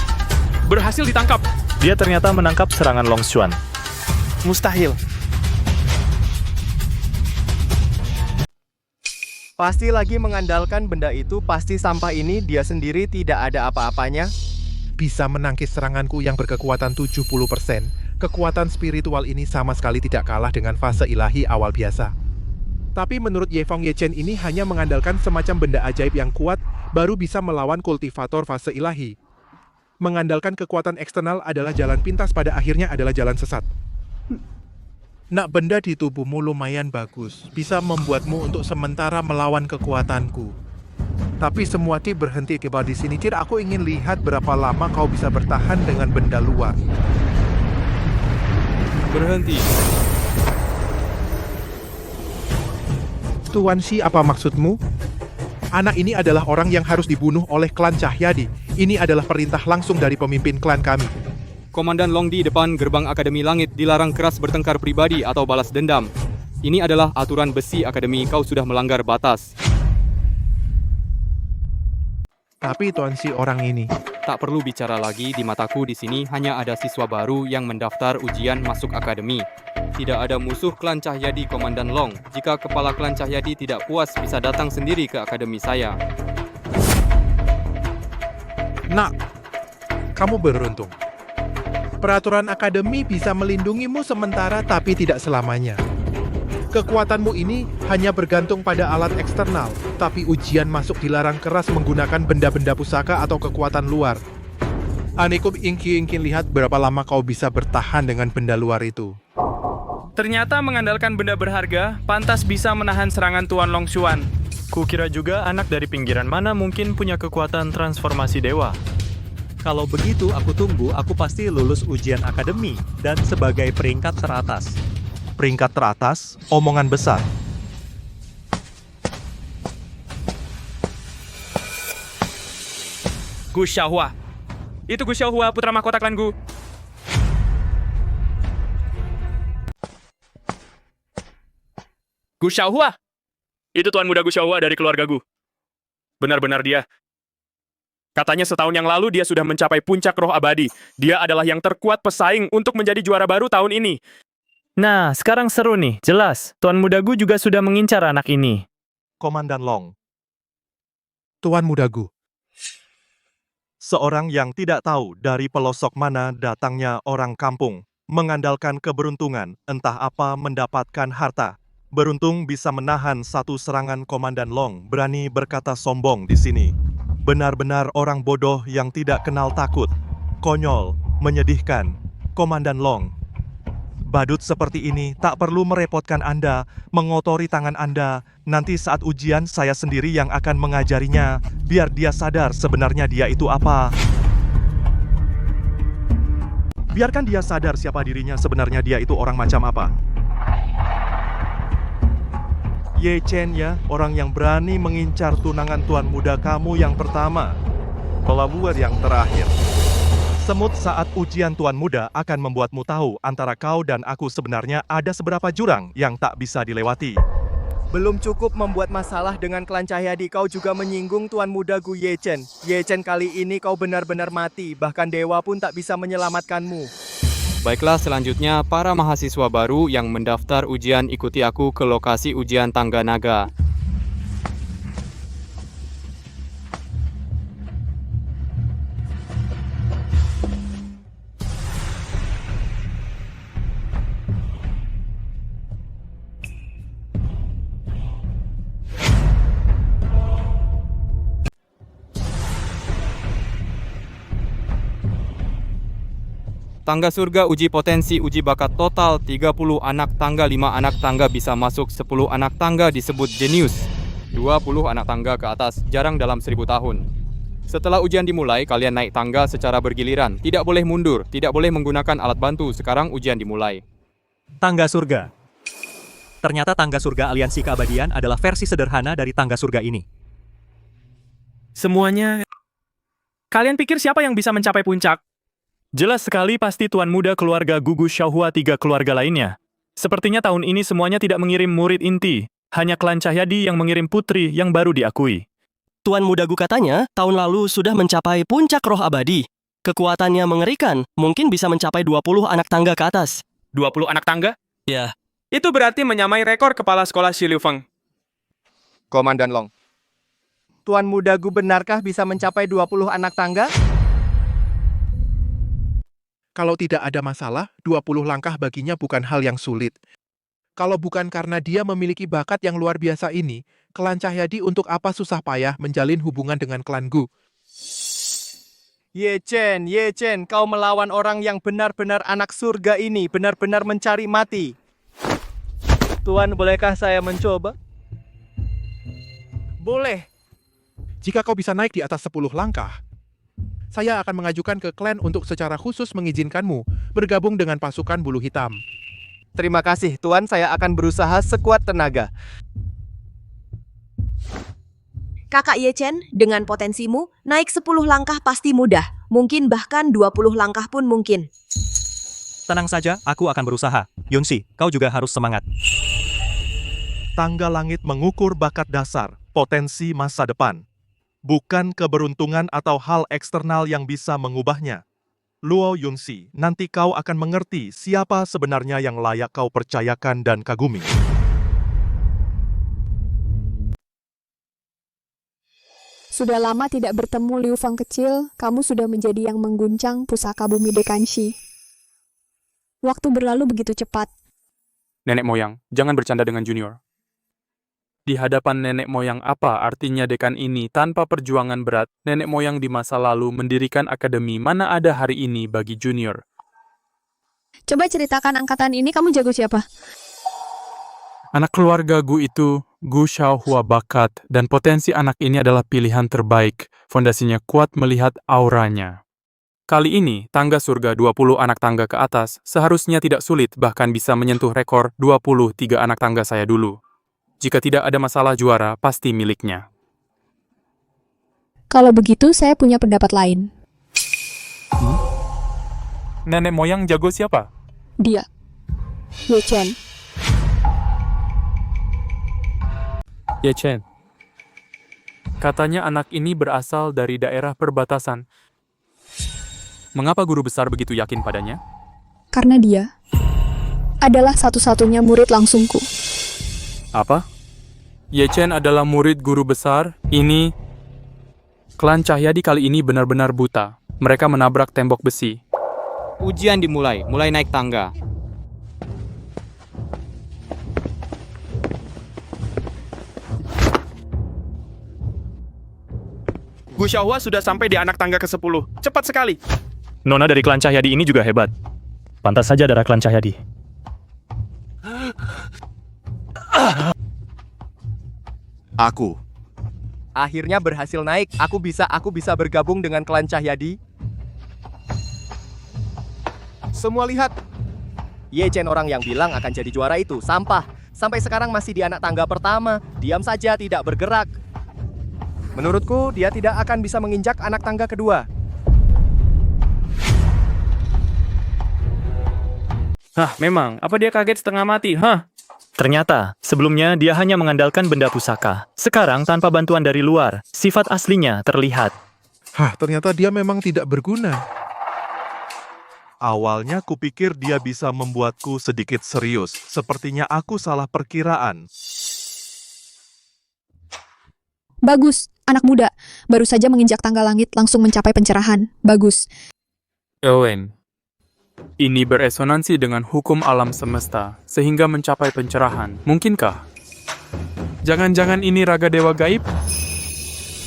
Berhasil ditangkap. Dia ternyata menangkap serangan Long Xuan. Mustahil. Pasti lagi mengandalkan benda itu, pasti sampah ini dia sendiri tidak ada apa-apanya. Bisa menangkis seranganku yang berkekuatan 70%. Kekuatan spiritual ini sama sekali tidak kalah dengan fase ilahi awal biasa. Tapi menurut Ye Feng, Ye Chen ini hanya mengandalkan semacam benda ajaib yang kuat, baru bisa melawan kultivator fase ilahi. Mengandalkan kekuatan eksternal adalah jalan pintas, pada akhirnya adalah jalan sesat. Nak, benda di tubuhmu lumayan bagus, bisa membuatmu untuk sementara melawan kekuatanku. Tapi semua berhenti tiba di sini. Aku ingin lihat berapa lama kau bisa bertahan dengan benda luar. Berhenti. Tuan Shi, apa maksudmu? Anak ini adalah orang yang harus dibunuh oleh klan Cahyadi. Ini adalah perintah langsung dari pemimpin klan kami. Komandan Long di depan gerbang Akademi Langit dilarang keras bertengkar pribadi atau balas dendam. Ini adalah aturan besi Akademi, kau sudah melanggar batas. Tapi Tuan si orang ini. Tak perlu bicara lagi, di mataku di sini hanya ada siswa baru yang mendaftar ujian masuk akademi. Tidak ada musuh klan Cahyadi Komandan Long. Jika kepala klan Cahyadi tidak puas, bisa datang sendiri ke akademi saya. Nak, kamu beruntung. Peraturan akademi bisa melindungimu sementara tapi tidak selamanya. Kekuatanmu ini hanya bergantung pada alat eksternal, tapi ujian masuk dilarang keras menggunakan benda-benda pusaka atau kekuatan luar. Aniku ingin lihat berapa lama kau bisa bertahan dengan benda luar itu. Ternyata mengandalkan benda berharga, pantas bisa menahan serangan Tuan Longshuan. Kukira juga anak dari pinggiran mana mungkin punya kekuatan transformasi dewa. Kalau begitu aku tunggu, aku pasti lulus ujian akademi dan sebagai peringkat teratas. Peringkat teratas, omongan besar. Gu Xiaohua. Itu Gu Xiaohua, putra mahkota klan Gu. Gu Xiaohua. Itu Tuan Muda Gu Xiaohua dari keluarga Gu. Benar-benar dia. Katanya setahun yang lalu dia sudah mencapai puncak roh abadi. Dia adalah yang terkuat pesaing untuk menjadi juara baru tahun ini. Nah, sekarang seru nih. Jelas, Tuan Muda Gu juga sudah mengincar anak ini. Komandan Long. Tuan Muda Gu. Seorang yang tidak tahu dari pelosok mana datangnya orang kampung, mengandalkan keberuntungan, entah apa mendapatkan harta. Beruntung bisa menahan satu serangan Komandan Long, berani berkata sombong di sini. Benar-benar orang bodoh yang tidak kenal takut. Konyol, menyedihkan. Komandan Long. Badut seperti ini tak perlu merepotkan Anda, mengotori tangan Anda. Nanti saat ujian saya sendiri yang akan mengajarinya, biar dia sadar sebenarnya dia itu apa. Biarkan dia sadar siapa dirinya, sebenarnya dia itu orang macam apa. Ye Chen ya, orang yang berani mengincar tunangan tuan muda kamu yang pertama. Follower yang terakhir. Semut saat ujian tuan muda akan membuatmu tahu antara kau dan aku sebenarnya ada seberapa jurang yang tak bisa dilewati. Belum cukup membuat masalah dengan klan Cahyadi, kau juga menyinggung tuan muda Gu Ye Chen. Ye Chen, kali ini kau benar-benar mati, bahkan dewa pun tak bisa menyelamatkanmu. Baiklah, selanjutnya para mahasiswa baru yang mendaftar ujian ikuti aku ke lokasi ujian tangga naga. Tangga surga uji potensi uji bakat total 30 anak tangga, 5 anak tangga bisa masuk, 10 anak tangga disebut jenius. 20 anak tangga ke atas, jarang dalam 1000 tahun. Setelah ujian dimulai, kalian naik tangga secara bergiliran. Tidak boleh mundur, tidak boleh menggunakan alat bantu. Sekarang ujian dimulai. Tangga surga. Ternyata tangga surga aliansi keabadian adalah versi sederhana dari tangga surga ini. Semuanya... Kalian pikir siapa yang bisa mencapai puncak? Jelas sekali pasti Tuan Muda keluarga Gu Xiaohua 3 keluarga lainnya. Sepertinya tahun ini semuanya tidak mengirim murid inti. Hanya klan Cahyadi yang mengirim putri yang baru diakui. Tuan Muda Gu katanya tahun lalu sudah mencapai puncak roh abadi. Kekuatannya mengerikan, mungkin bisa mencapai 20 anak tangga ke atas. 20 anak tangga? Ya. Itu berarti menyamai rekor kepala sekolah Xi Liufeng. Komandan Long. Tuan Muda Gu benarkah bisa mencapai 20 anak tangga? Kalau tidak ada masalah, 20 langkah baginya bukan hal yang sulit. Kalau bukan karena dia memiliki bakat yang luar biasa ini, klan Cahyadi untuk apa susah payah menjalin hubungan dengan klan Gu? Ye Chen, kau melawan orang yang benar-benar anak surga ini, benar-benar mencari mati. Tuan, bolehkah saya mencoba? Boleh. Jika kau bisa naik di atas 10 langkah, saya akan mengajukan ke klan untuk secara khusus mengizinkanmu bergabung dengan pasukan bulu hitam. Terima kasih, Tuan. Saya akan berusaha sekuat tenaga. Kakak Ye Chen, dengan potensimu, naik 10 langkah pasti mudah. Mungkin bahkan 20 langkah pun mungkin. Tenang saja, aku akan berusaha. Yunsi, kau juga harus semangat. Tangga langit mengukur bakat dasar, potensi masa depan. Bukan keberuntungan atau hal eksternal yang bisa mengubahnya. Luo Yunsi, nanti kau akan mengerti siapa sebenarnya yang layak kau percayakan dan kagumi. Sudah lama tidak bertemu Liu Feng kecil, kamu sudah menjadi yang mengguncang pusaka bumi Dekanshi. Waktu berlalu begitu cepat. Nenek moyang, jangan bercanda dengan Junior. Di hadapan nenek moyang apa artinya dekan ini tanpa perjuangan berat? Nenek moyang di masa lalu mendirikan akademi, mana ada hari ini bagi Junior. Coba ceritakan angkatan ini kamu jago siapa? Anak keluarga Gu itu, Gu Xiaohua bakat, dan potensi anak ini adalah pilihan terbaik. Fondasinya kuat melihat auranya. Kali ini, tangga surga 20 anak tangga ke atas seharusnya tidak sulit, bahkan bisa menyentuh rekor 23 anak tangga saya dulu. Jika tidak ada masalah juara, pasti miliknya. Kalau begitu, saya punya pendapat lain. Nenek moyang jago siapa? Dia. Ye Chen. Ye Chen. Katanya anak ini berasal dari daerah perbatasan. Mengapa guru besar begitu yakin padanya? Karena dia adalah satu-satunya murid langsungku. Apa? Ye Chen adalah murid guru besar. Ini... Klan Cahyadi kali ini benar-benar buta. Mereka menabrak tembok besi. Ujian dimulai, mulai naik tangga. Gu Xiaohua sudah sampai di anak tangga ke-10. Cepat sekali. Nona dari klan Cahyadi ini juga hebat. Pantas saja darah klan Cahyadi. Aku. Akhirnya berhasil naik. Aku bisa bergabung dengan klan Cahyadi. Semua lihat. Ye Chen orang yang bilang akan jadi juara itu sampah. Sampai sekarang masih di anak tangga pertama. Diam saja, tidak bergerak. Menurutku, dia tidak akan bisa menginjak anak tangga kedua. Hah, memang. Apa dia kaget setengah mati? Hah? Ternyata, sebelumnya dia hanya mengandalkan benda pusaka. Sekarang, tanpa bantuan dari luar, sifat aslinya terlihat. Hah, ternyata dia memang tidak berguna. Awalnya kupikir dia bisa membuatku sedikit serius. Sepertinya aku salah perkiraan. Bagus, anak muda. Baru saja menginjak tangga langit langsung mencapai pencerahan. Bagus. Owen. Ini beresonansi dengan hukum alam semesta, sehingga mencapai pencerahan. Mungkinkah? Jangan-jangan ini raga dewa gaib?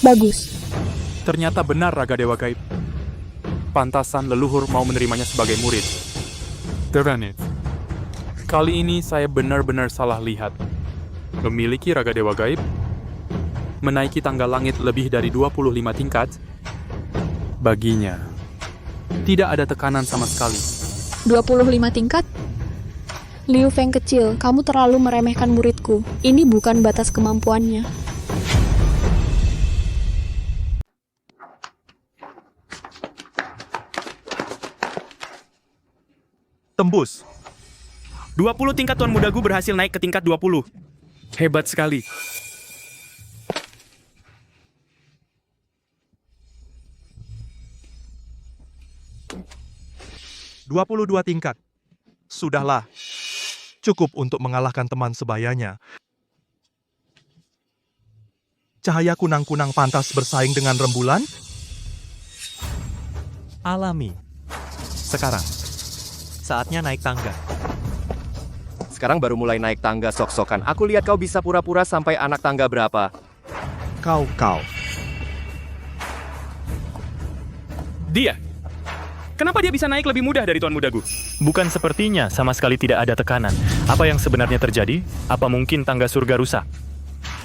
Bagus. Ternyata benar raga dewa gaib. Pantasan leluhur mau menerimanya sebagai murid. Teranit. Kali ini saya benar-benar salah lihat. Memiliki raga dewa gaib? Menaiki tangga langit lebih dari 25 tingkat? Baginya, tidak ada tekanan sama sekali. 25 tingkat? Liu Feng kecil, kamu terlalu meremehkan muridku. Ini bukan batas kemampuannya. Tembus. 20 tingkat Tuan Muda Gu berhasil naik ke tingkat 20. Hebat sekali. "22 tingkat. Sudahlah. Cukup untuk mengalahkan teman sebayanya. Cahaya kunang-kunang pantas bersaing dengan rembulan? Alami. Sekarang, saatnya naik tangga. Sekarang baru mulai naik tangga sok-sokan. Aku lihat kau bisa pura-pura sampai anak tangga berapa. Kau. Dia. Kenapa dia bisa naik lebih mudah dari Tuan Muda Gu? Bukan sepertinya, sama sekali tidak ada tekanan. Apa yang sebenarnya terjadi? Apa mungkin tangga surga rusak?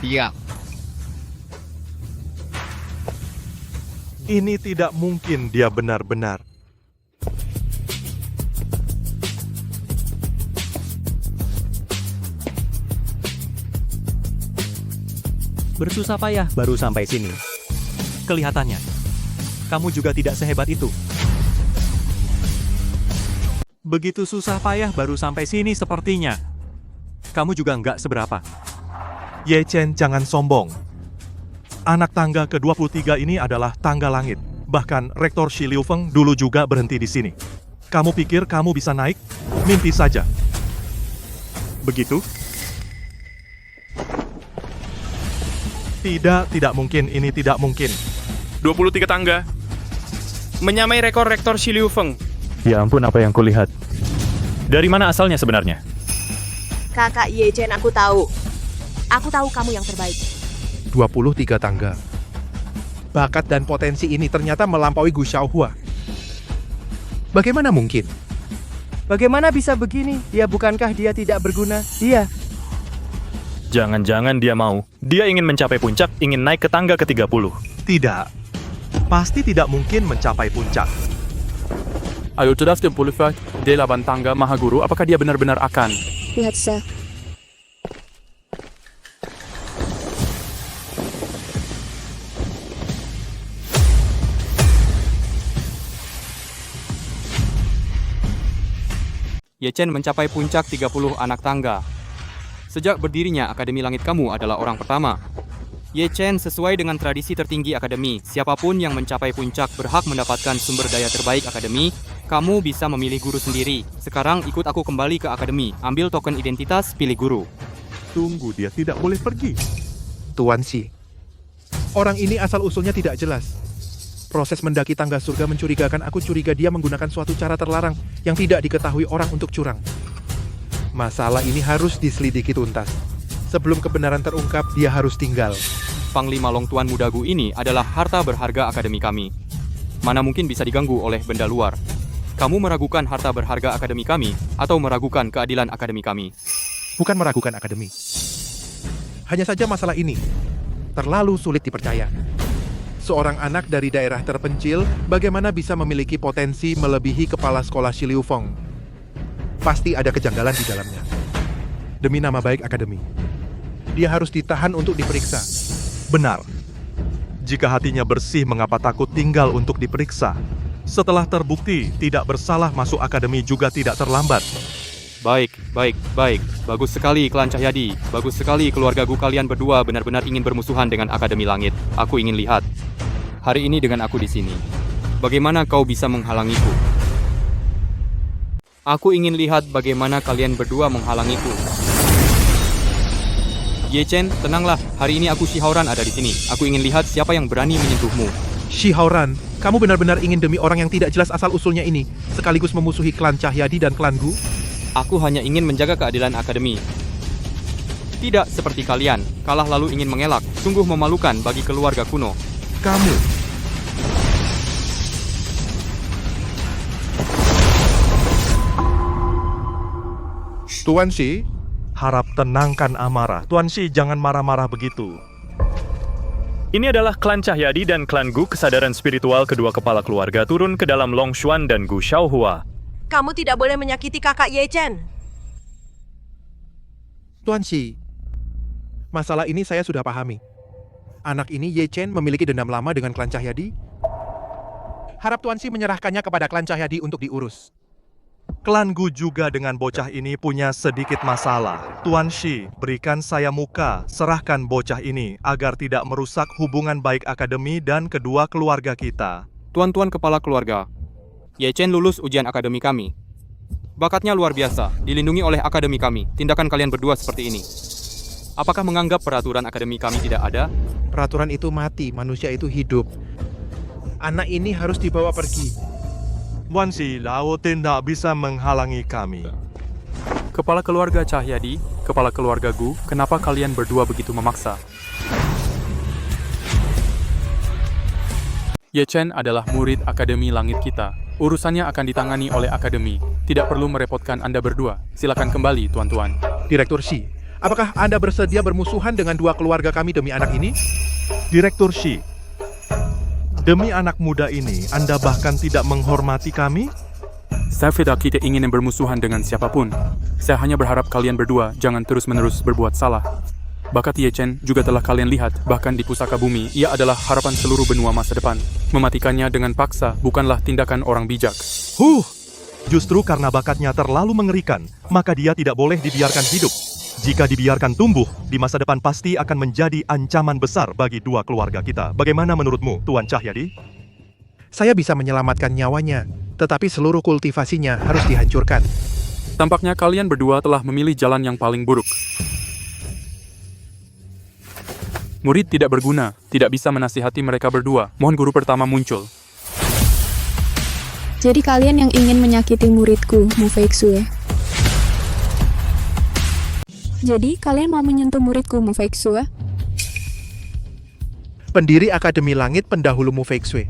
Iya. Ini tidak mungkin dia benar-benar. Bersusah payah baru sampai sini. Kelihatannya, kamu juga tidak sehebat itu. Begitu susah payah baru sampai sini sepertinya. Kamu juga nggak seberapa. Ye Chen, jangan sombong. Anak tangga ke-23 ini adalah tangga langit. Bahkan Rektor Shi Liufeng dulu juga berhenti di sini. Kamu pikir kamu bisa naik? Mimpi saja. Begitu? Tidak mungkin, ini tidak mungkin. 23 tangga. Menyamai rekor Rektor Shi Liufeng. Ya ampun, apa yang kulihat. Dari mana asalnya sebenarnya? Kakak Ye Chen, aku tahu. Aku tahu kamu yang terbaik. 23 tangga. Bakat dan potensi ini ternyata melampaui Gu Xiaohua. Bagaimana mungkin? Bagaimana bisa begini? Bukankah dia tidak berguna? Dia. Jangan-jangan dia mau. Dia ingin mencapai puncak, ingin naik ke tangga ke-30. Tidak. Pasti tidak mungkin mencapai puncak. Ayo cerdas dan Polifat, D8 tangga Maha Guru, apakah dia benar-benar akan? Lihat saya. Ye Chen mencapai puncak 30 anak tangga. Sejak berdirinya Akademi Langit Kamu adalah orang pertama. Ye Chen sesuai dengan tradisi tertinggi Akademi. Siapapun yang mencapai puncak berhak mendapatkan sumber daya terbaik Akademi. Kamu bisa memilih guru sendiri. Sekarang ikut aku kembali ke Akademi. Ambil token identitas, pilih guru. Tunggu, dia tidak boleh pergi. Tuan Shi. Orang ini asal-usulnya tidak jelas. Proses mendaki tangga surga mencurigakan. Aku curiga dia menggunakan suatu cara terlarang yang tidak diketahui orang untuk curang. Masalah ini harus diselidiki tuntas. Sebelum kebenaran terungkap, dia harus tinggal. Panglima Long Tuan Muda Gu ini adalah harta berharga Akademi kami. Mana mungkin bisa diganggu oleh benda luar. Kamu meragukan harta berharga Akademi kami atau meragukan keadilan Akademi kami? Bukan meragukan Akademi. Hanya saja masalah ini terlalu sulit dipercaya. Seorang anak dari daerah terpencil bagaimana bisa memiliki potensi melebihi kepala sekolah Shi Liufeng? Pasti ada kejanggalan di dalamnya. Demi nama baik Akademi, dia harus ditahan untuk diperiksa. Benar. Jika hatinya bersih, mengapa takut tinggal untuk diperiksa? Setelah terbukti tidak bersalah, masuk Akademi juga tidak terlambat. Baik. Bagus sekali Klan Cahyadi. Bagus sekali keluarga Gu, kalian berdua benar-benar ingin bermusuhan dengan Akademi Langit. Aku ingin lihat. Hari ini dengan aku di sini. Bagaimana kau bisa menghalangiku? Aku ingin lihat bagaimana kalian berdua menghalangiku. Ye Chen, tenanglah. Hari ini aku Shi Haoran ada di sini. Aku ingin lihat siapa yang berani menyentuhmu. Shi Haoran, kamu benar-benar ingin demi orang yang tidak jelas asal-usulnya ini, sekaligus memusuhi klan Cahyadi dan klan Gu? Aku hanya ingin menjaga keadilan Akademi. Tidak seperti kalian, kalah lalu ingin mengelak. Sungguh memalukan bagi keluarga kuno. Kamu. Tuan Shi, harap tenangkan amarah. Tuan Shi, jangan marah-marah begitu. Ini adalah klan Cahyadi dan klan Gu. Kesadaran spiritual kedua kepala keluarga turun ke dalam Long Xuan dan Gu Xiaohua. Kamu tidak boleh menyakiti kakak Ye Chen. Tuan Shi, masalah ini saya sudah pahami. Anak ini Ye Chen memiliki dendam lama dengan klan Cahyadi. Harap Tuan Shi menyerahkannya kepada klan Cahyadi untuk diurus. Klan Gu juga dengan bocah ini punya sedikit masalah. Tuan Shi, berikan saya muka, serahkan bocah ini agar tidak merusak hubungan baik Akademi dan kedua keluarga kita. Tuan-tuan kepala keluarga, Ye Chen lulus ujian Akademi kami. Bakatnya luar biasa, dilindungi oleh Akademi kami. Tindakan kalian berdua seperti ini. Apakah menganggap peraturan Akademi kami tidak ada? Peraturan itu mati, manusia itu hidup. Anak ini harus dibawa pergi. Tuan Shi, Lao tidak bisa menghalangi kami. Kepala keluarga Cahyadi, kepala keluarga Gu, kenapa kalian berdua begitu memaksa? Ye Chen adalah murid Akademi Langit kita. Urusannya akan ditangani oleh Akademi. Tidak perlu merepotkan Anda berdua. Silakan kembali, tuan-tuan. Direktur Shi, apakah Anda bersedia bermusuhan dengan dua keluarga kami demi anak ini? Direktur Shi, demi anak muda ini, Anda bahkan tidak menghormati kami? Saya tidak ingin bermusuhan dengan siapapun. Saya hanya berharap kalian berdua jangan terus-menerus berbuat salah. Bakat Ye Chen juga telah kalian lihat, bahkan di pusaka bumi, ia adalah harapan seluruh benua masa depan. Mematikannya dengan paksa bukanlah tindakan orang bijak. Justru karena bakatnya terlalu mengerikan, maka dia tidak boleh dibiarkan hidup. Jika dibiarkan tumbuh, di masa depan pasti akan menjadi ancaman besar bagi dua keluarga kita. Bagaimana menurutmu, Tuan Cahyadi? Saya bisa menyelamatkan nyawanya, tetapi seluruh kultivasinya harus dihancurkan. Tampaknya kalian berdua telah memilih jalan yang paling buruk. Murid tidak berguna, tidak bisa menasihati mereka berdua. Mohon guru pertama muncul. Jadi kalian yang ingin menyakiti muridku, Mu Feixue. Jadi kalian mau menyentuh muridku, Mu Feixue? Pendiri Akademi Langit pendahulu Mu Feixue.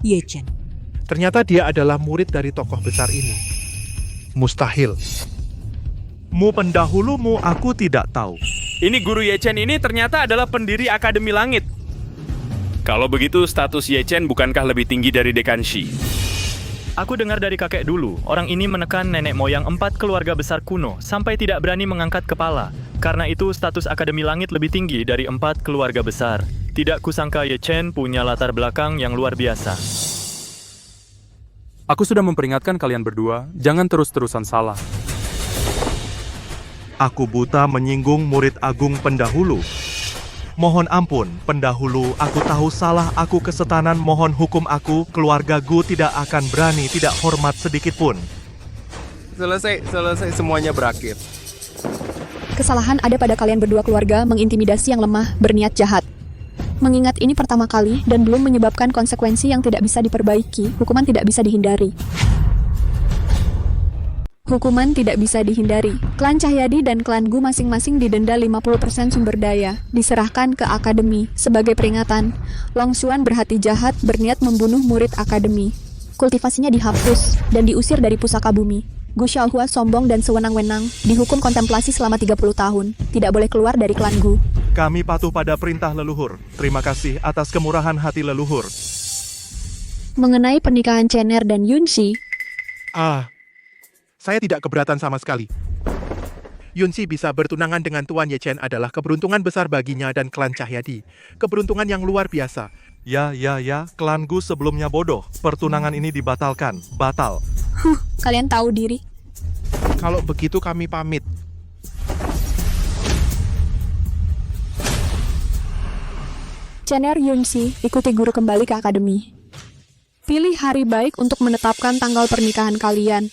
Ye Chen. Ternyata dia adalah murid dari tokoh besar ini. Mustahil. Mu pendahulumu aku tidak tahu. Ini guru Ye Chen ini ternyata adalah pendiri Akademi Langit. Kalau begitu status Ye Chen bukankah lebih tinggi dari Dekan Shi? Aku dengar dari kakek dulu, orang ini menekan nenek moyang 4 keluarga besar kuno sampai tidak berani mengangkat kepala. Karena itu status Akademi Langit lebih tinggi dari 4 keluarga besar. Tidak kusangka Ye Chen punya latar belakang yang luar biasa. Aku sudah memperingatkan kalian berdua, jangan terus-terusan salah. Aku buta menyinggung murid agung pendahulu. Mohon ampun, pendahulu, aku tahu salah aku kesetanan, mohon hukum aku, keluargaku tidak akan berani, tidak hormat sedikit pun. Selesai semuanya berakhir. Kesalahan ada pada kalian berdua keluarga mengintimidasi yang lemah, berniat jahat. Mengingat ini pertama kali dan belum menyebabkan konsekuensi yang tidak bisa diperbaiki, hukuman tidak bisa dihindari. Hukuman tidak bisa dihindari. Klan Cahyadi dan klan Gu masing-masing didenda 50% sumber daya, diserahkan ke Akademi. Sebagai peringatan, Long Xuan berhati jahat berniat membunuh murid Akademi. Kultivasinya dihapus dan diusir dari pusaka bumi. Gu Xiaohua sombong dan sewenang-wenang, dihukum kontemplasi selama 30 tahun. Tidak boleh keluar dari klan Gu. Kami patuh pada perintah leluhur. Terima kasih atas kemurahan hati leluhur. Mengenai pernikahan Chener dan Yunxi, Saya tidak keberatan sama sekali. Yunxi bisa bertunangan dengan Tuan Ye Chen adalah keberuntungan besar baginya dan klan Cahyadi. Keberuntungan yang luar biasa. Ya, klanku sebelumnya bodoh. Pertunangan ini dibatalkan. Batal. Kalian tahu diri. Kalau begitu kami pamit. Chener Yunxi, ikuti guru kembali ke akademi. Pilih hari baik untuk menetapkan tanggal pernikahan kalian.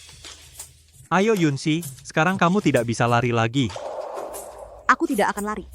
Ayo Yunxi, sekarang kamu tidak bisa lari lagi. Aku tidak akan lari.